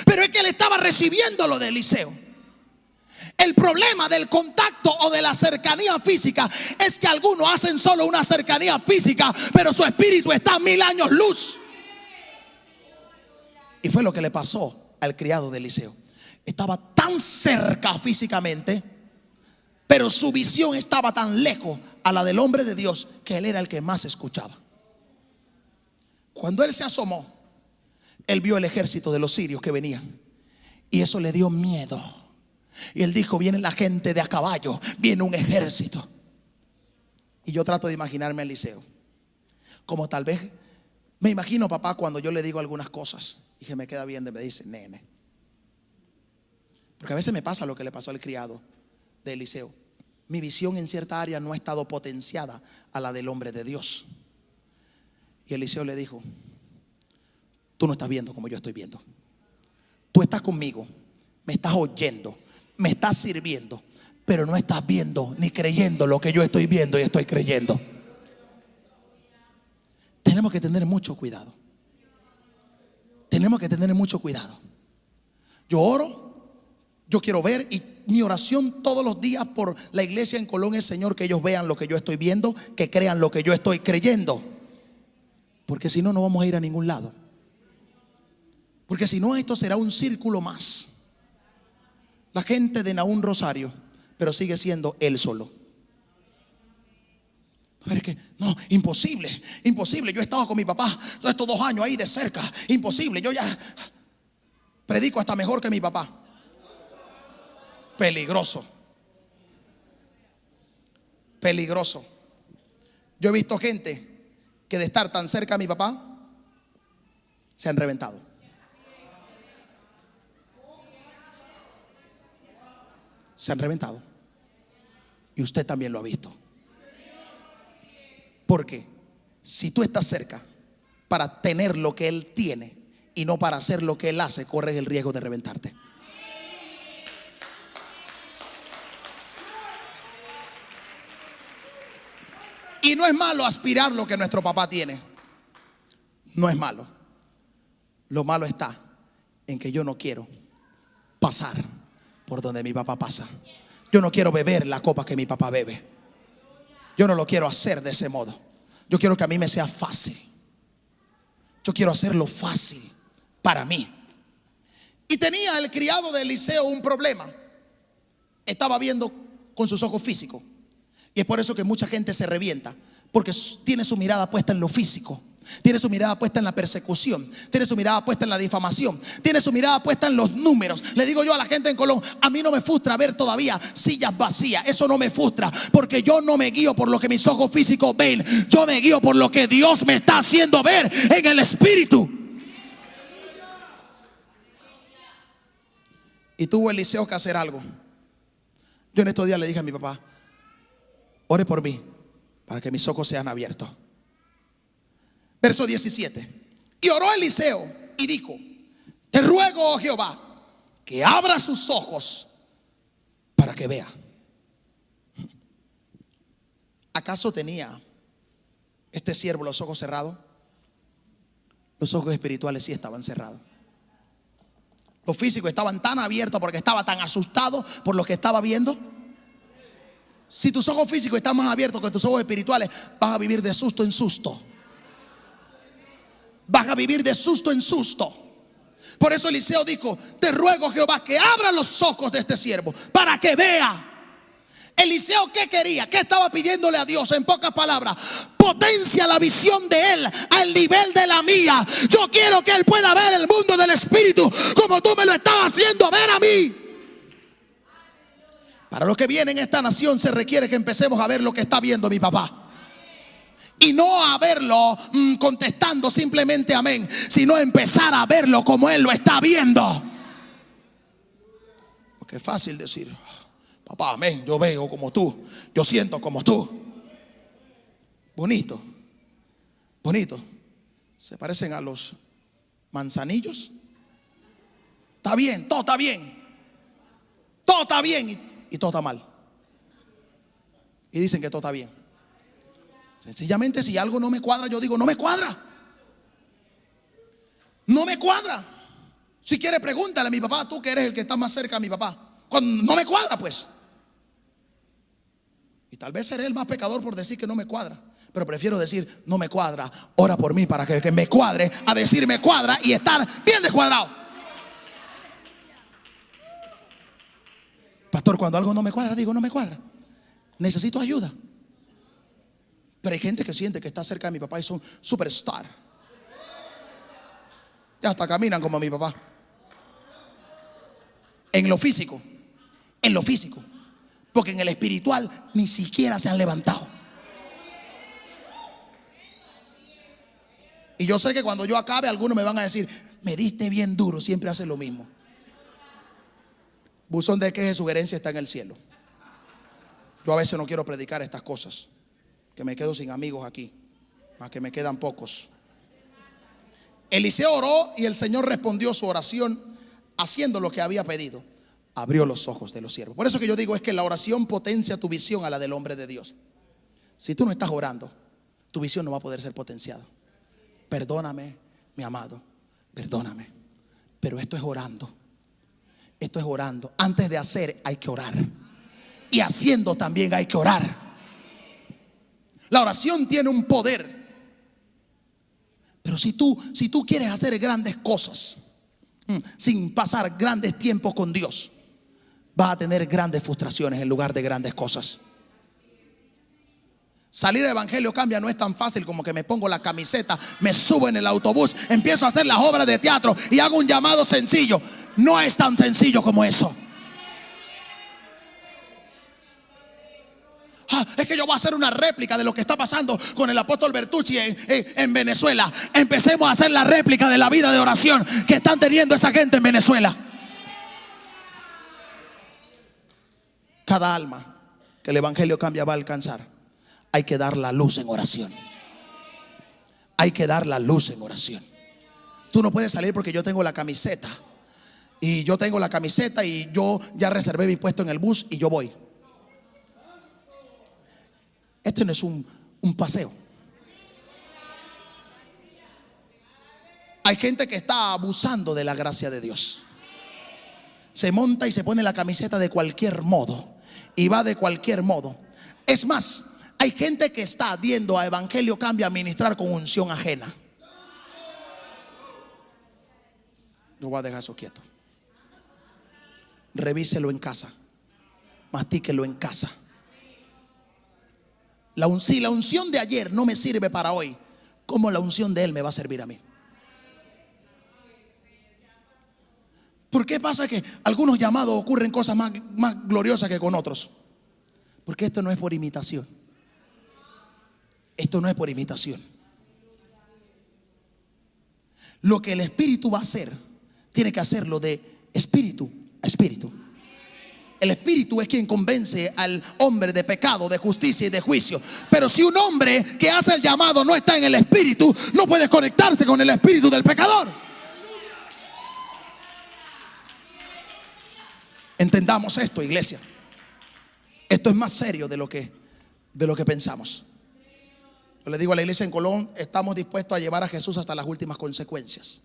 Pero es que él estaba recibiendo lo de Eliseo. El problema del contacto o de la cercanía física es que algunos hacen solo una cercanía física, pero su espíritu está a 1000 años luz. Y fue lo que le pasó al criado de Eliseo. Estaba tan cerca físicamente, pero su visión estaba tan lejos a la del hombre de Dios que él era el que más escuchaba. Cuando él se asomó, él vio el ejército de los sirios que venían, y eso le dio miedo. Y él dijo: viene la gente de a caballo, viene un ejército. Y yo trato de imaginarme a Eliseo, como tal vez me imagino papá cuando yo le digo algunas cosas y que me queda bien, me dice nene. Porque a veces me pasa lo que le pasó al criado de Eliseo. Mi visión en cierta área no ha estado potenciada a la del hombre de Dios. Y Eliseo le dijo: tú no estás viendo como yo estoy viendo. Tú estás conmigo, me estás oyendo, me estás sirviendo, pero no estás viendo ni creyendo lo que yo estoy viendo y estoy creyendo. Tenemos que tener mucho cuidado. Tenemos que tener mucho cuidado. Yo oro, yo quiero ver, y mi oración todos los días por la iglesia en Colón es: Señor, que ellos vean lo que yo estoy viendo, que crean lo que yo estoy creyendo. Porque si no, no vamos a ir a ningún lado. Porque si no, esto será un círculo más. La gente de Nahum Rosario, pero sigue siendo él solo. Pero es que, no, imposible, imposible. Yo he estado con mi papá todos estos 2 años ahí de cerca. Imposible, yo ya predico hasta mejor que mi papá. Peligroso. Peligroso. Yo he visto gente que de estar tan cerca a mi papá se han reventado. Se han reventado. Y usted también lo ha visto. Porque si tú estás cerca para tener lo que él tiene y no para hacer lo que él hace, corres el riesgo de reventarte. Y no es malo aspirar lo que nuestro papá tiene. No es malo. Lo malo está en que yo no quiero pasar por donde mi papá pasa. Yo no quiero beber la copa que mi papá bebe. Yo no lo quiero hacer de ese modo. Yo quiero que a mí me sea fácil. Yo quiero hacerlo fácil para mí. Y tenía el criado de Eliseo un problema. Estaba viendo con sus ojos físicos. Y es por eso que mucha gente se revienta, porque tiene su mirada puesta en lo físico. Tiene su mirada puesta en la persecución. Tiene su mirada puesta en la difamación. Tiene su mirada puesta en los números. Le digo yo a la gente en Colón: a mí no me frustra ver todavía sillas vacías. Eso no me frustra, porque yo no me guío por lo que mis ojos físicos ven. Yo me guío por lo que Dios me está haciendo ver en el espíritu. Y tuvo Eliseo que hacer algo. Yo en estos días le dije a mi papá: ore por mí para que mis ojos sean abiertos. Verso 17. Y oró Eliseo y dijo: te ruego, oh Jehová, que abra sus ojos para que vea. ¿Acaso tenía este siervo los ojos cerrados? Los ojos espirituales sí estaban cerrados. Los físicos estaban tan abiertos porque estaba tan asustado por lo que estaba viendo. Si tus ojos físicos están más abiertos que tus ojos espirituales, vas a vivir de susto en susto. Vas a vivir de susto en susto. Por eso Eliseo dijo: te ruego, Jehová, que abra los ojos de este siervo para que vea. Eliseo, ¿qué quería? ¿Qué estaba pidiéndole a Dios? En pocas palabras: potencia la visión de él al nivel de la mía. Yo quiero que él pueda ver el mundo del espíritu como tú me lo estás haciendo ver a mí. Para los que vienen en esta nación se requiere que empecemos a ver lo que está viendo mi papá. Y no a verlo contestando simplemente amén, sino empezar a verlo como él lo está viendo. Porque es fácil decir: papá, amén, yo veo como tú, yo siento como tú. Bonito, bonito. Se parecen a los manzanillos. Está bien, todo está bien. Todo está bien y todo está mal. Y dicen que todo está bien. Sencillamente, si algo no me cuadra, yo digo: no me cuadra. No me cuadra. Si quiere, pregúntale a mi papá, tú que eres el que está más cerca a mi papá. Cuando no me cuadra, pues. Y tal vez seré el más pecador por decir que no me cuadra, pero prefiero decir: no me cuadra, ora por mí para que me cuadre, a decir me cuadra y estar bien descuadrado. Pastor, cuando algo no me cuadra, digo: no me cuadra, necesito ayuda. Pero hay gente que siente que está cerca de mi papá y son superstar. Ya hasta caminan como mi papá. En lo físico. En lo físico. Porque en el espiritual ni siquiera se han levantado. Y yo sé que cuando yo acabe, algunos me van a decir: me diste bien duro, siempre hace lo mismo. Buzón de quejas y sugerencias está en el cielo. Yo a veces no quiero predicar estas cosas, que me quedo sin amigos aquí, más que me quedan pocos. Eliseo oró y el Señor respondió su oración haciendo lo que había pedido. Abrió los ojos de los siervos. Por eso que yo digo es que la oración potencia tu visión a la del hombre de Dios. Si tú no estás orando, tu visión no va a poder ser potenciada. Perdóname, mi amado, perdóname, pero esto es orando. Esto es orando. Antes de hacer hay que orar, y haciendo también hay que orar. La oración tiene un poder. Pero si tú quieres hacer grandes cosas sin pasar grandes tiempos con Dios, vas a tener grandes frustraciones en lugar de grandes cosas. Salir al Evangelio Cambia no es tan fácil como que me pongo la camiseta, me subo en el autobús, empiezo a hacer las obras de teatro y hago un llamado sencillo. No es tan sencillo como eso. Es que yo voy a hacer una réplica de lo que está pasando con el apóstol Bertucci en Venezuela. Empecemos a hacer la réplica de la vida de oración que están teniendo esa gente en Venezuela. Cada alma que el Evangelio Cambia va a alcanzar, hay que dar la luz en oración. Hay que dar la luz en oración. Tú no puedes salir porque yo tengo la camiseta. Y yo tengo la camiseta y yo ya reservé mi puesto en el bus y yo voy. Este no es un paseo. Hay gente que está abusando de la gracia de Dios. Se monta y se pone la camiseta de cualquier modo y va de cualquier modo. Es más, hay gente que está viendo a Evangelio Cambia a ministrar con unción ajena. No voy a dejar eso quieto. Revíselo en casa. Mastíquelo en casa. Si la unción de ayer no me sirve para hoy, ¿cómo la unción de él me va a servir a mí? ¿Por qué pasa que algunos llamados ocurren cosas más gloriosas que con otros? Porque esto no es por imitación. Esto no es por imitación. Lo que el Espíritu va a hacer, tiene que hacerlo de espíritu a espíritu. El Espíritu es quien convence al hombre de pecado, de justicia y de juicio. Pero si un hombre que hace el llamado no está en el Espíritu, no puede conectarse con el espíritu del pecador. Entendamos esto, iglesia. Esto es más serio de lo que pensamos. Yo le digo a la iglesia en Colón, estamos dispuestos a llevar a Jesús hasta las últimas consecuencias.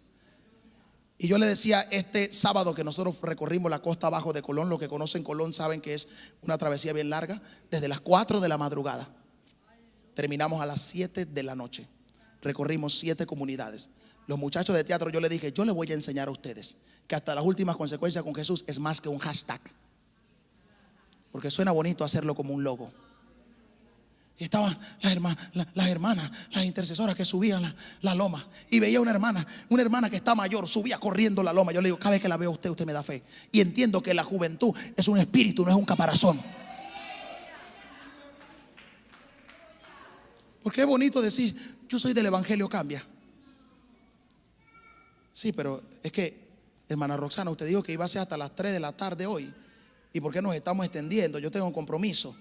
Y yo le decía este sábado que nosotros recorrimos la costa abajo de Colón. Los que conocen Colón saben que es una travesía bien larga. Desde las 4 de la madrugada terminamos a las 7 de la noche. Recorrimos 7 comunidades. Los muchachos de teatro, yo les dije, yo les voy a enseñar a ustedes que hasta las últimas consecuencias con Jesús es más que un hashtag, porque suena bonito hacerlo como un logo. Y estaban las hermanas, las intercesoras que subían la loma. Y veía una hermana que está mayor, subía corriendo la loma. Yo le digo, cada vez que la veo a usted me da fe. Y entiendo que la juventud es un espíritu, no es un caparazón. Porque es bonito decir, yo soy del Evangelio Cambia. Sí, pero es que, hermana Roxana, usted dijo que iba a ser hasta las 3 de la tarde hoy. ¿Y por qué nos estamos extendiendo? Yo tengo un compromiso.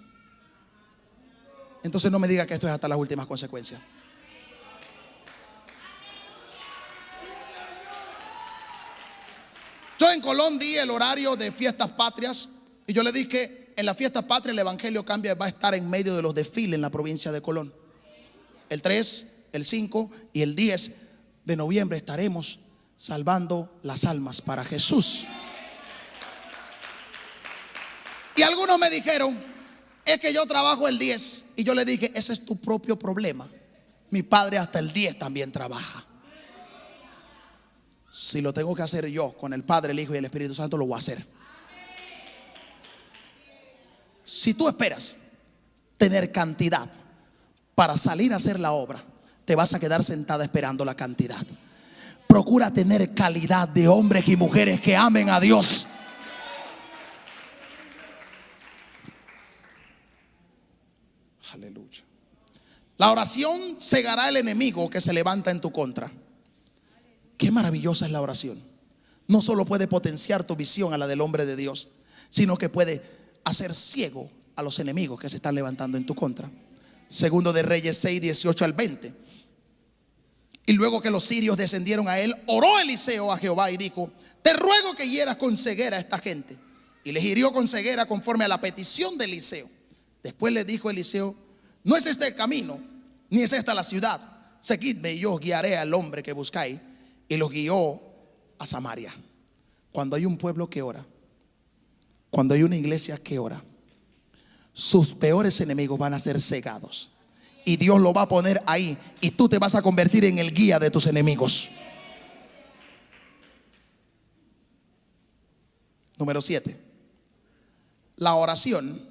Entonces no me diga que esto es hasta las últimas consecuencias. Yo en Colón di el horario de fiestas patrias. Y yo le dije que en las fiestas patrias el Evangelio Cambia va a estar en medio de los desfiles en la provincia de Colón. El 3, el 5 y el 10 de noviembre estaremos salvando las almas para Jesús. Y algunos me dijeron, es que yo trabajo el 10. Y yo le dije, ese es tu propio problema. Mi padre hasta el 10 también trabaja. Si lo tengo que hacer yo con el Padre, el Hijo y el Espíritu Santo, lo voy a hacer. Si tú esperas tener cantidad para salir a hacer la obra, te vas a quedar sentada esperando la cantidad. Procura tener calidad de hombres y mujeres que amen a Dios. Aleluya. La oración cegará el enemigo que se levanta en tu contra. Qué maravillosa es la oración. No solo puede potenciar tu visión a la del hombre de Dios, sino que puede hacer ciego a los enemigos que se están levantando en tu contra. Segundo de Reyes 6, 18 al 20. Y luego que los sirios descendieron a él, oró Eliseo a Jehová y dijo, te ruego que hieras con ceguera a esta gente. Y les hirió con ceguera conforme a la petición de Eliseo. Después le dijo Eliseo, no es este el camino, ni es esta la ciudad. Seguidme y yo os guiaré al hombre que buscáis. Y los guió a Samaria. Cuando hay un pueblo que ora, cuando hay una iglesia que ora, sus peores enemigos van a ser cegados. Y Dios lo va a poner ahí. Y tú te vas a convertir en el guía de tus enemigos. Número 7. La oración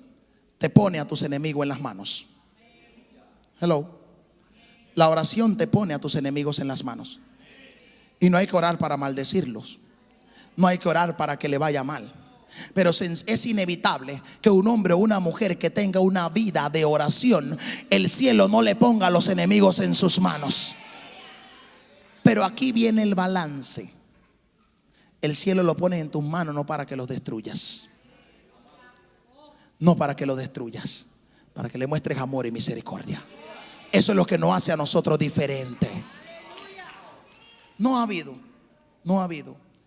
te pone a tus enemigos en las manos. Hello. La oración te pone a tus enemigos en las manos. Y no hay que orar para maldecirlos. No hay que orar para que le vaya mal. Pero es inevitable que un hombre o una mujer que tenga una vida de oración, el cielo no le ponga a los enemigos en sus manos. Pero aquí viene el balance. El cielo lo pone en tus manos no para que los destruyas. No para que los destruyas, para que le muestres amor y misericordia. Eso es lo que nos hace a nosotros diferente. No ha habido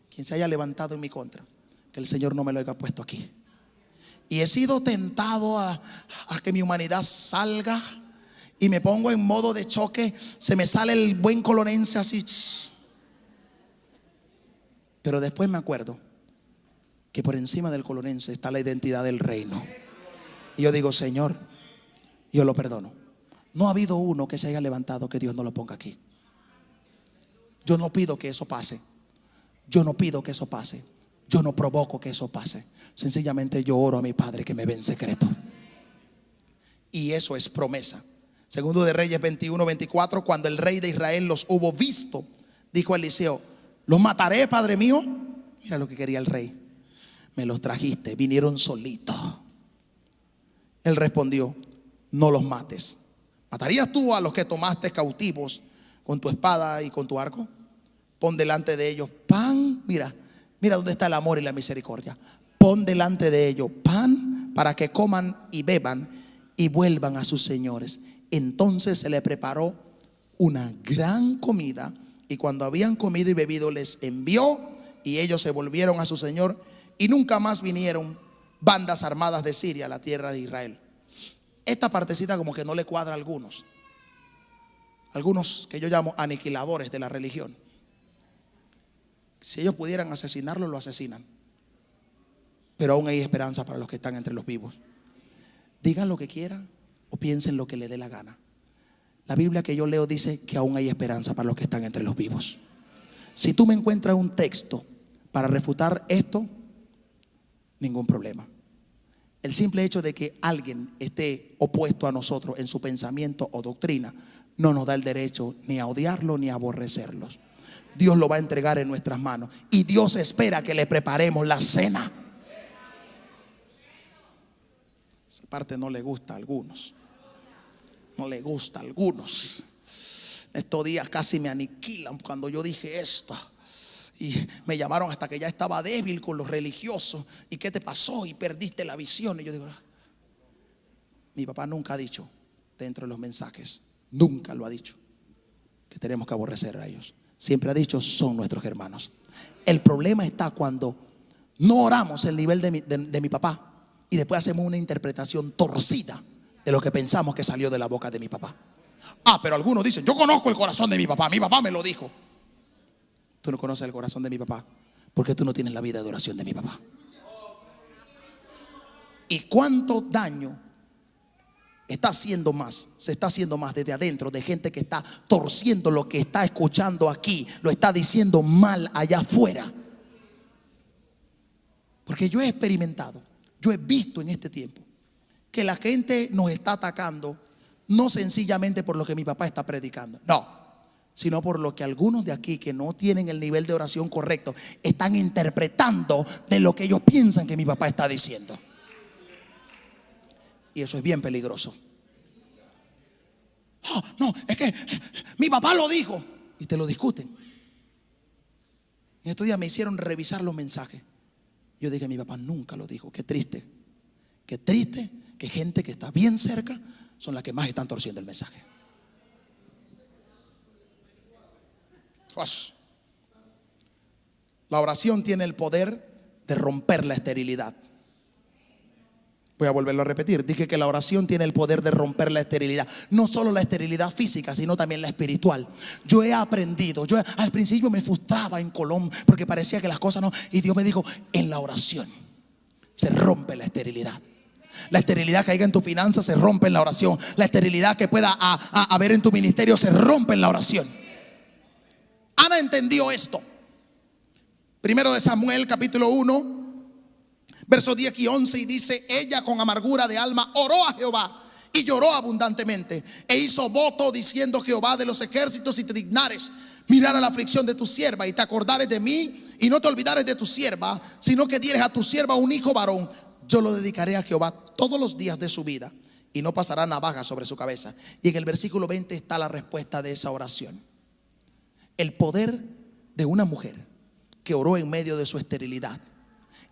quien se haya levantado en mi contra que el Señor no me lo haya puesto aquí. Y he sido tentado a que mi humanidad salga y me pongo en modo de choque. Se me sale el buen colonense así. Pero después me acuerdo que por encima del colonense está la identidad del reino. Y yo digo, Señor, yo lo perdono. No ha habido uno que se haya levantado que Dios no lo ponga aquí. Yo no pido que eso pase. Yo no pido que eso pase. Yo no provoco que eso pase. Sencillamente yo oro a mi Padre que me ve en secreto. Y eso es promesa. Segundo de Reyes 21, 24. Cuando el rey de Israel los hubo visto, dijo a Eliseo, ¿los mataré, padre mío? Mira lo que quería el rey. Me los trajiste, vinieron solitos. Él respondió, no los mates. ¿Matarías tú a los que tomaste cautivos con tu espada y con tu arco? Pon delante de ellos pan. Mira dónde está el amor y la misericordia. Pon delante de ellos pan para que coman y beban y vuelvan a sus señores. Entonces se le preparó una gran comida, y cuando habían comido y bebido les envió, y ellos se volvieron a su señor, y nunca más vinieron bandas armadas de Siria a la tierra de Israel. Esta partecita como que no le cuadra a algunos. algunos que yo llamo aniquiladores de la religión. Si ellos pudieran asesinarlo, lo asesinan. Pero aún hay esperanza para los que están entre los vivos. Digan lo que quieran o piensen lo que les dé la gana. La Biblia que yo leo dice que aún hay esperanza para los que están entre los vivos. Si tú me encuentras un texto para refutar esto, ningún problema. El simple hecho de que alguien esté opuesto a nosotros en su pensamiento o doctrina no nos da el derecho ni a odiarlo ni a aborrecerlos. Dios lo va a entregar en nuestras manos y Dios espera que le preparemos la cena. Esa parte no le gusta a algunos. No le gusta a algunos. Estos días casi me aniquilan cuando yo dije esto. Y me llamaron hasta que ya estaba débil con los religiosos. ¿Y qué te pasó? Y perdiste la visión. Y yo digo, mi papá nunca ha dicho dentro de los mensajes, nunca lo ha dicho, que tenemos que aborrecer a ellos. Siempre ha dicho, son nuestros hermanos. El problema está cuando no oramos el nivel de mi papá y después hacemos una interpretación torcida de lo que pensamos que salió de la boca de mi papá. Pero algunos dicen, yo conozco el corazón de mi papá me lo dijo. Tú no conoces el corazón de mi papá porque tú no tienes la vida de oración de mi papá. ¿Y cuánto daño se está haciendo más desde adentro de gente que está torciendo lo que está escuchando aquí, lo está diciendo mal allá afuera? Porque yo he experimentado, yo he visto en este tiempo que la gente nos está atacando no sencillamente por lo que mi papá está predicando, no, sino por lo que algunos de aquí que no tienen el nivel de oración correcto están interpretando de lo que ellos piensan que mi papá está diciendo. Y eso es bien peligroso. No, es que mi papá lo dijo. Y te lo discuten. En estos días me hicieron revisar los mensajes. Yo dije, mi papá nunca lo dijo. Qué triste. Qué triste que gente que está bien cerca son las que más están torciendo el mensaje. La oración tiene el poder de romper la esterilidad. Voy a volverlo a repetir. Dije que la oración tiene el poder de romper la esterilidad. No solo la esterilidad física, sino también la espiritual. Yo he aprendido. Al principio me frustraba en Colombia porque parecía que las cosas no. Y Dios me dijo, en la oración se rompe la esterilidad. La esterilidad que haya en tu finanza se rompe en la oración. La esterilidad que pueda haber en tu ministerio se rompe en la oración. Ana entendió esto. Primero de Samuel capítulo 1 versos 10 y 11, y dice, ella con amargura de alma oró a Jehová y lloró abundantemente e hizo voto diciendo, Jehová de los ejércitos, si te dignares mirar a la aflicción de tu sierva y te acordares de mí y no te olvidares de tu sierva, sino que dieres a tu sierva un hijo varón, yo lo dedicaré a Jehová todos los días de su vida y no pasará navaja sobre su cabeza. Y en el versículo 20 está la respuesta de esa oración. El poder de una mujer que oró en medio de su esterilidad.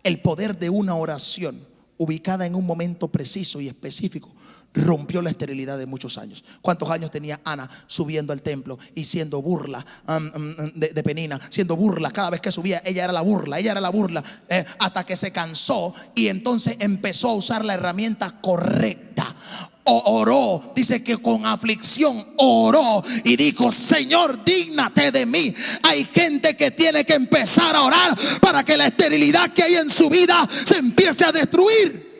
El poder de una oración ubicada en un momento preciso y específico rompió la esterilidad de muchos años. ¿Cuántos años tenía Ana subiendo al templo y siendo burla de Penina? Siendo burla cada vez que subía, ella era la burla, hasta que se cansó y entonces empezó a usar la herramienta correcta. Oró, dice que con aflicción oró y dijo, Señor, dígnate de mí. Hay gente que tiene que empezar a orar para que la esterilidad que hay en su vida se empiece a destruir.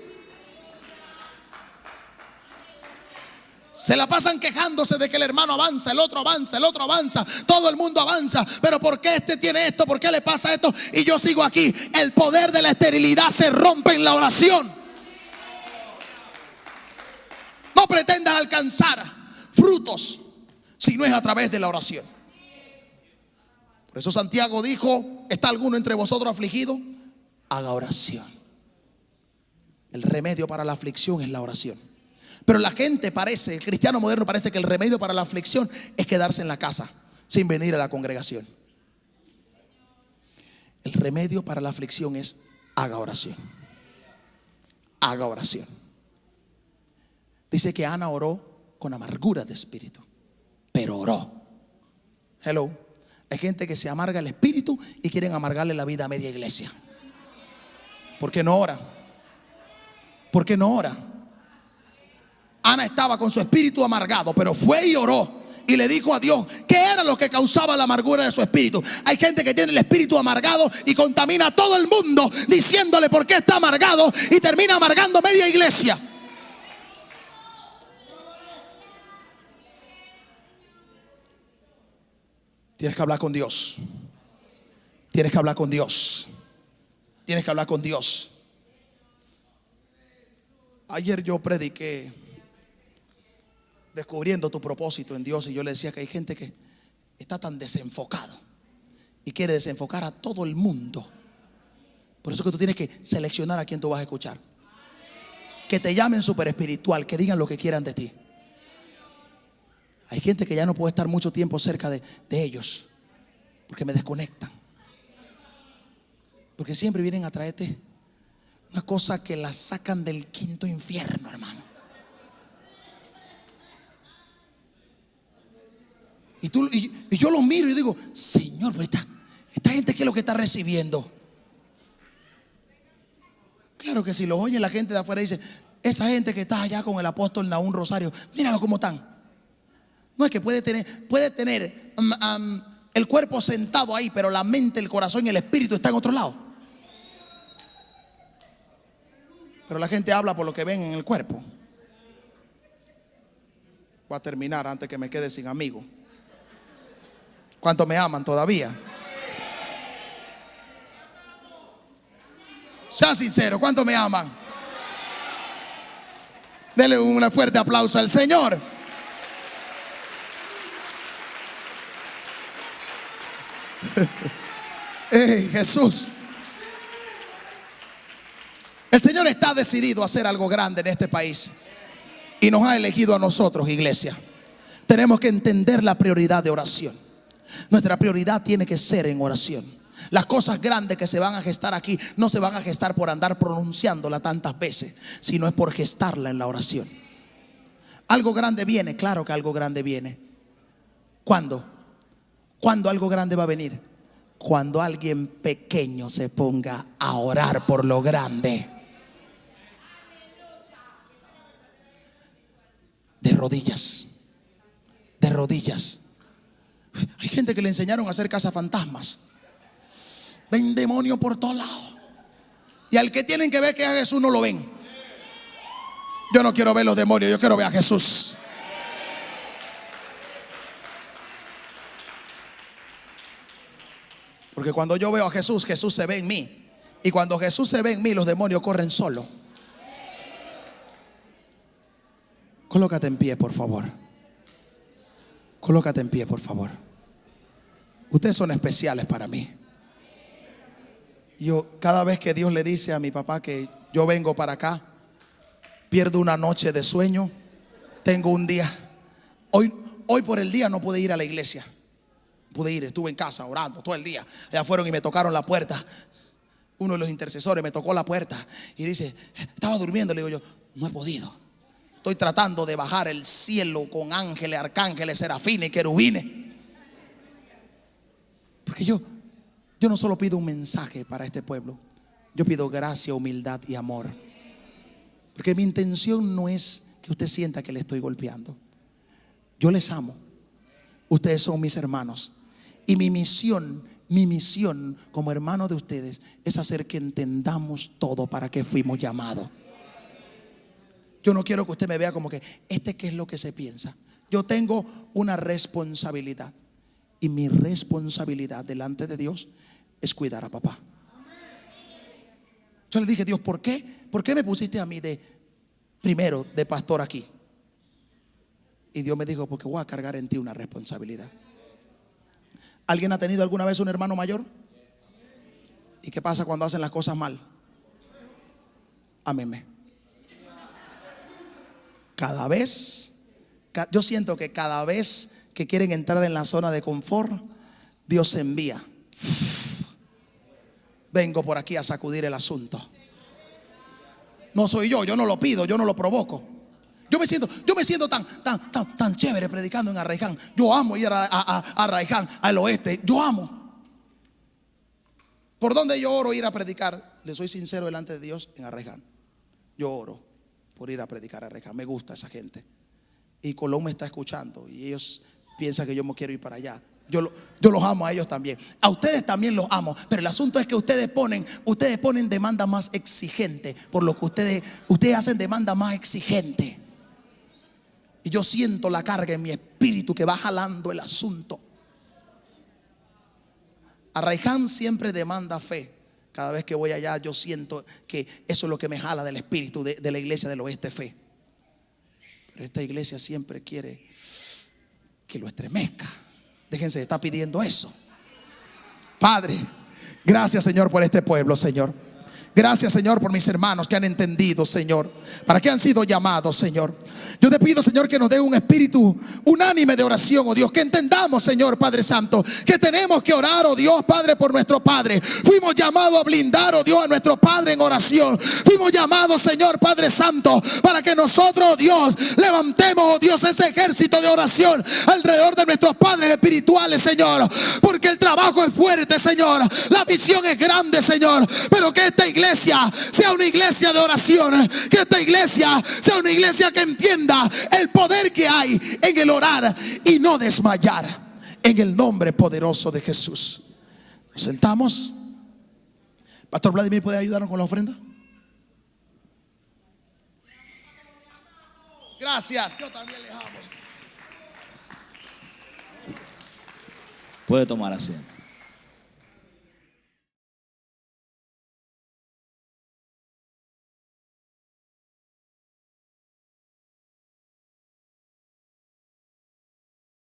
Se la pasan quejándose de que el hermano avanza, el otro avanza, todo el mundo avanza, pero ¿por qué este tiene esto? ¿Por qué le pasa esto? Y yo sigo aquí. El poder de la esterilidad se rompe en la oración. No pretendas alcanzar frutos si no es a través de la oración. Por eso Santiago dijo, ¿está alguno entre vosotros afligido? Haga oración. El remedio para la aflicción es la oración. Pero la gente parece, el cristiano moderno parece que el remedio para la aflicción es quedarse en la casa sin venir a la congregación. El remedio para la aflicción es haga oración. Haga oración. Dice que Ana oró con amargura de espíritu, pero oró. Hello. Hay gente que se amarga el espíritu y quieren amargarle la vida a media iglesia. ¿Por qué no ora? ¿Por qué no ora? Ana estaba con su espíritu amargado, pero fue y oró. y le dijo a Dios qué era lo que causaba la amargura de su espíritu. Hay gente que tiene el espíritu amargado y contamina a todo el mundo diciéndole por qué está amargado y termina amargando media iglesia. Tienes que hablar con Dios. Tienes que hablar con Dios. Tienes que hablar con Dios. Ayer yo prediqué descubriendo tu propósito en Dios, y yo le decía que hay gente que está tan desenfocado y quiere desenfocar a todo el mundo. Por eso que tú tienes que seleccionar a quién tú vas a escuchar. Que te llamen súper espiritual, que digan lo que quieran de ti. Hay gente que ya no puede estar mucho tiempo cerca de ellos porque me desconectan. Porque siempre vienen a traerte una cosa que la sacan del quinto infierno, hermano. Y yo lo miro y digo, Señor, pero esta gente, ¿qué es lo que está recibiendo? Claro que si lo oye la gente de afuera, dice, esa gente que está allá con el apóstol Nahum Rosario, míralo cómo están. No, es que puede tener el cuerpo sentado ahí, pero la mente, el corazón y el espíritu están en otro lado. Pero la gente habla por lo que ven en el cuerpo. Voy a terminar antes que me quede sin amigos. ¿Cuántos me aman todavía? Sean sinceros, ¿cuántos me aman? Denle un fuerte aplauso al Señor. Jesús. El Señor está decidido a hacer algo grande en este país y nos ha elegido a nosotros, iglesia. Tenemos que entender la prioridad de oración. Nuestra prioridad tiene que ser en oración. Las cosas grandes que se van a gestar aquí no se van a gestar por andar pronunciándola tantas veces, sino es por gestarla en la oración. Algo grande viene, claro que algo grande viene. ¿Cuándo? ¿Cuándo algo grande va a venir? Cuando alguien pequeño se ponga a orar por lo grande. De rodillas. De rodillas. Hay gente que le enseñaron a hacer cazafantasmas. Ven demonios por todos lados. Y al que tienen que ver que es a Jesús no lo ven. Yo no quiero ver los demonios, yo quiero ver a Jesús. Porque cuando yo veo a Jesús, Jesús se ve en mí. Y cuando Jesús se ve en mí, los demonios corren solo. Colócate en pie, por favor. Colócate en pie, por favor. Ustedes son especiales para mí. Yo, cada vez que Dios le dice a mi papá que yo vengo para acá, pierdo una noche de sueño. Tengo un día. Hoy por el día no pude ir a la iglesia. Pude ir, estuve en casa orando todo el día. Allá fueron y me tocaron la puerta. Uno de los intercesores me tocó la puerta y dice, estaba durmiendo. Le digo yo, no he podido. Estoy tratando de bajar el cielo con ángeles, arcángeles, serafines y querubines. Porque yo no solo pido un mensaje para este pueblo. Yo pido gracia, humildad y amor. Porque mi intención no es que usted sienta que le estoy golpeando. Yo les amo. Ustedes son mis hermanos. Y mi misión como hermano de ustedes es hacer que entendamos todo para que fuimos llamados. Yo no quiero que usted me vea como que qué es lo que se piensa. Yo tengo una responsabilidad. Y mi responsabilidad delante de Dios es cuidar a papá. Yo le dije, Dios, ¿por qué? ¿Por qué me pusiste a mí primero de pastor aquí? Y Dios me dijo, porque voy a cargar en ti una responsabilidad. ¿Alguien ha tenido alguna vez un hermano mayor? ¿Y qué pasa cuando hacen las cosas mal? Ámenme. Yo siento que cada vez que quieren entrar en la zona de confort, Dios envía. Vengo por aquí a sacudir el asunto. No soy yo no lo pido, yo no lo provoco. Yo me siento tan chévere predicando en Arraiján. Yo amo ir a Arraiján, al oeste. Yo amo. ¿Por dónde yo oro ir a predicar? Le soy sincero delante de Dios, en Arraiján. Yo oro por ir a predicar a Arraiján. Me gusta esa gente. Y Colón me está escuchando y ellos piensa que yo me quiero ir para allá. Yo los amo a ellos también. A ustedes también los amo. Pero el asunto es que ustedes ponen demanda más exigente. Por lo que ustedes hacen demanda más exigente. Y yo siento la carga en mi espíritu que va jalando el asunto. Arraiján siempre demanda fe. Cada vez que voy allá yo siento que eso es lo que me jala del espíritu de la iglesia del oeste, fe. Pero esta iglesia siempre quiere que lo estremezca. Déjense, está pidiendo eso. Padre, gracias, Señor, por este pueblo, Señor. Gracias, Señor, por mis hermanos que han entendido, Señor, para que han sido llamados, Señor. Yo te pido, Señor, que nos dé un espíritu unánime de oración, oh Dios. Que entendamos, Señor, Padre Santo, que tenemos que orar, oh Dios, Padre, por nuestro Padre. Fuimos llamados a blindar, oh Dios, a nuestro Padre en oración. Fuimos llamados, Señor, Padre Santo, para que nosotros, oh Dios, levantemos, oh Dios, ese ejército de oración alrededor de nuestros padres espirituales, Señor. Porque el trabajo es fuerte, Señor. La visión es grande, Señor. Pero que esta iglesia sea una iglesia de oración. Que esta iglesia sea una iglesia que entienda el poder que hay en el orar y no desmayar. En el nombre poderoso de Jesús. Nos sentamos. Pastor Vladimir, ¿puede ayudarnos con la ofrenda? Gracias. Yo también les amo. Puede tomar asiento.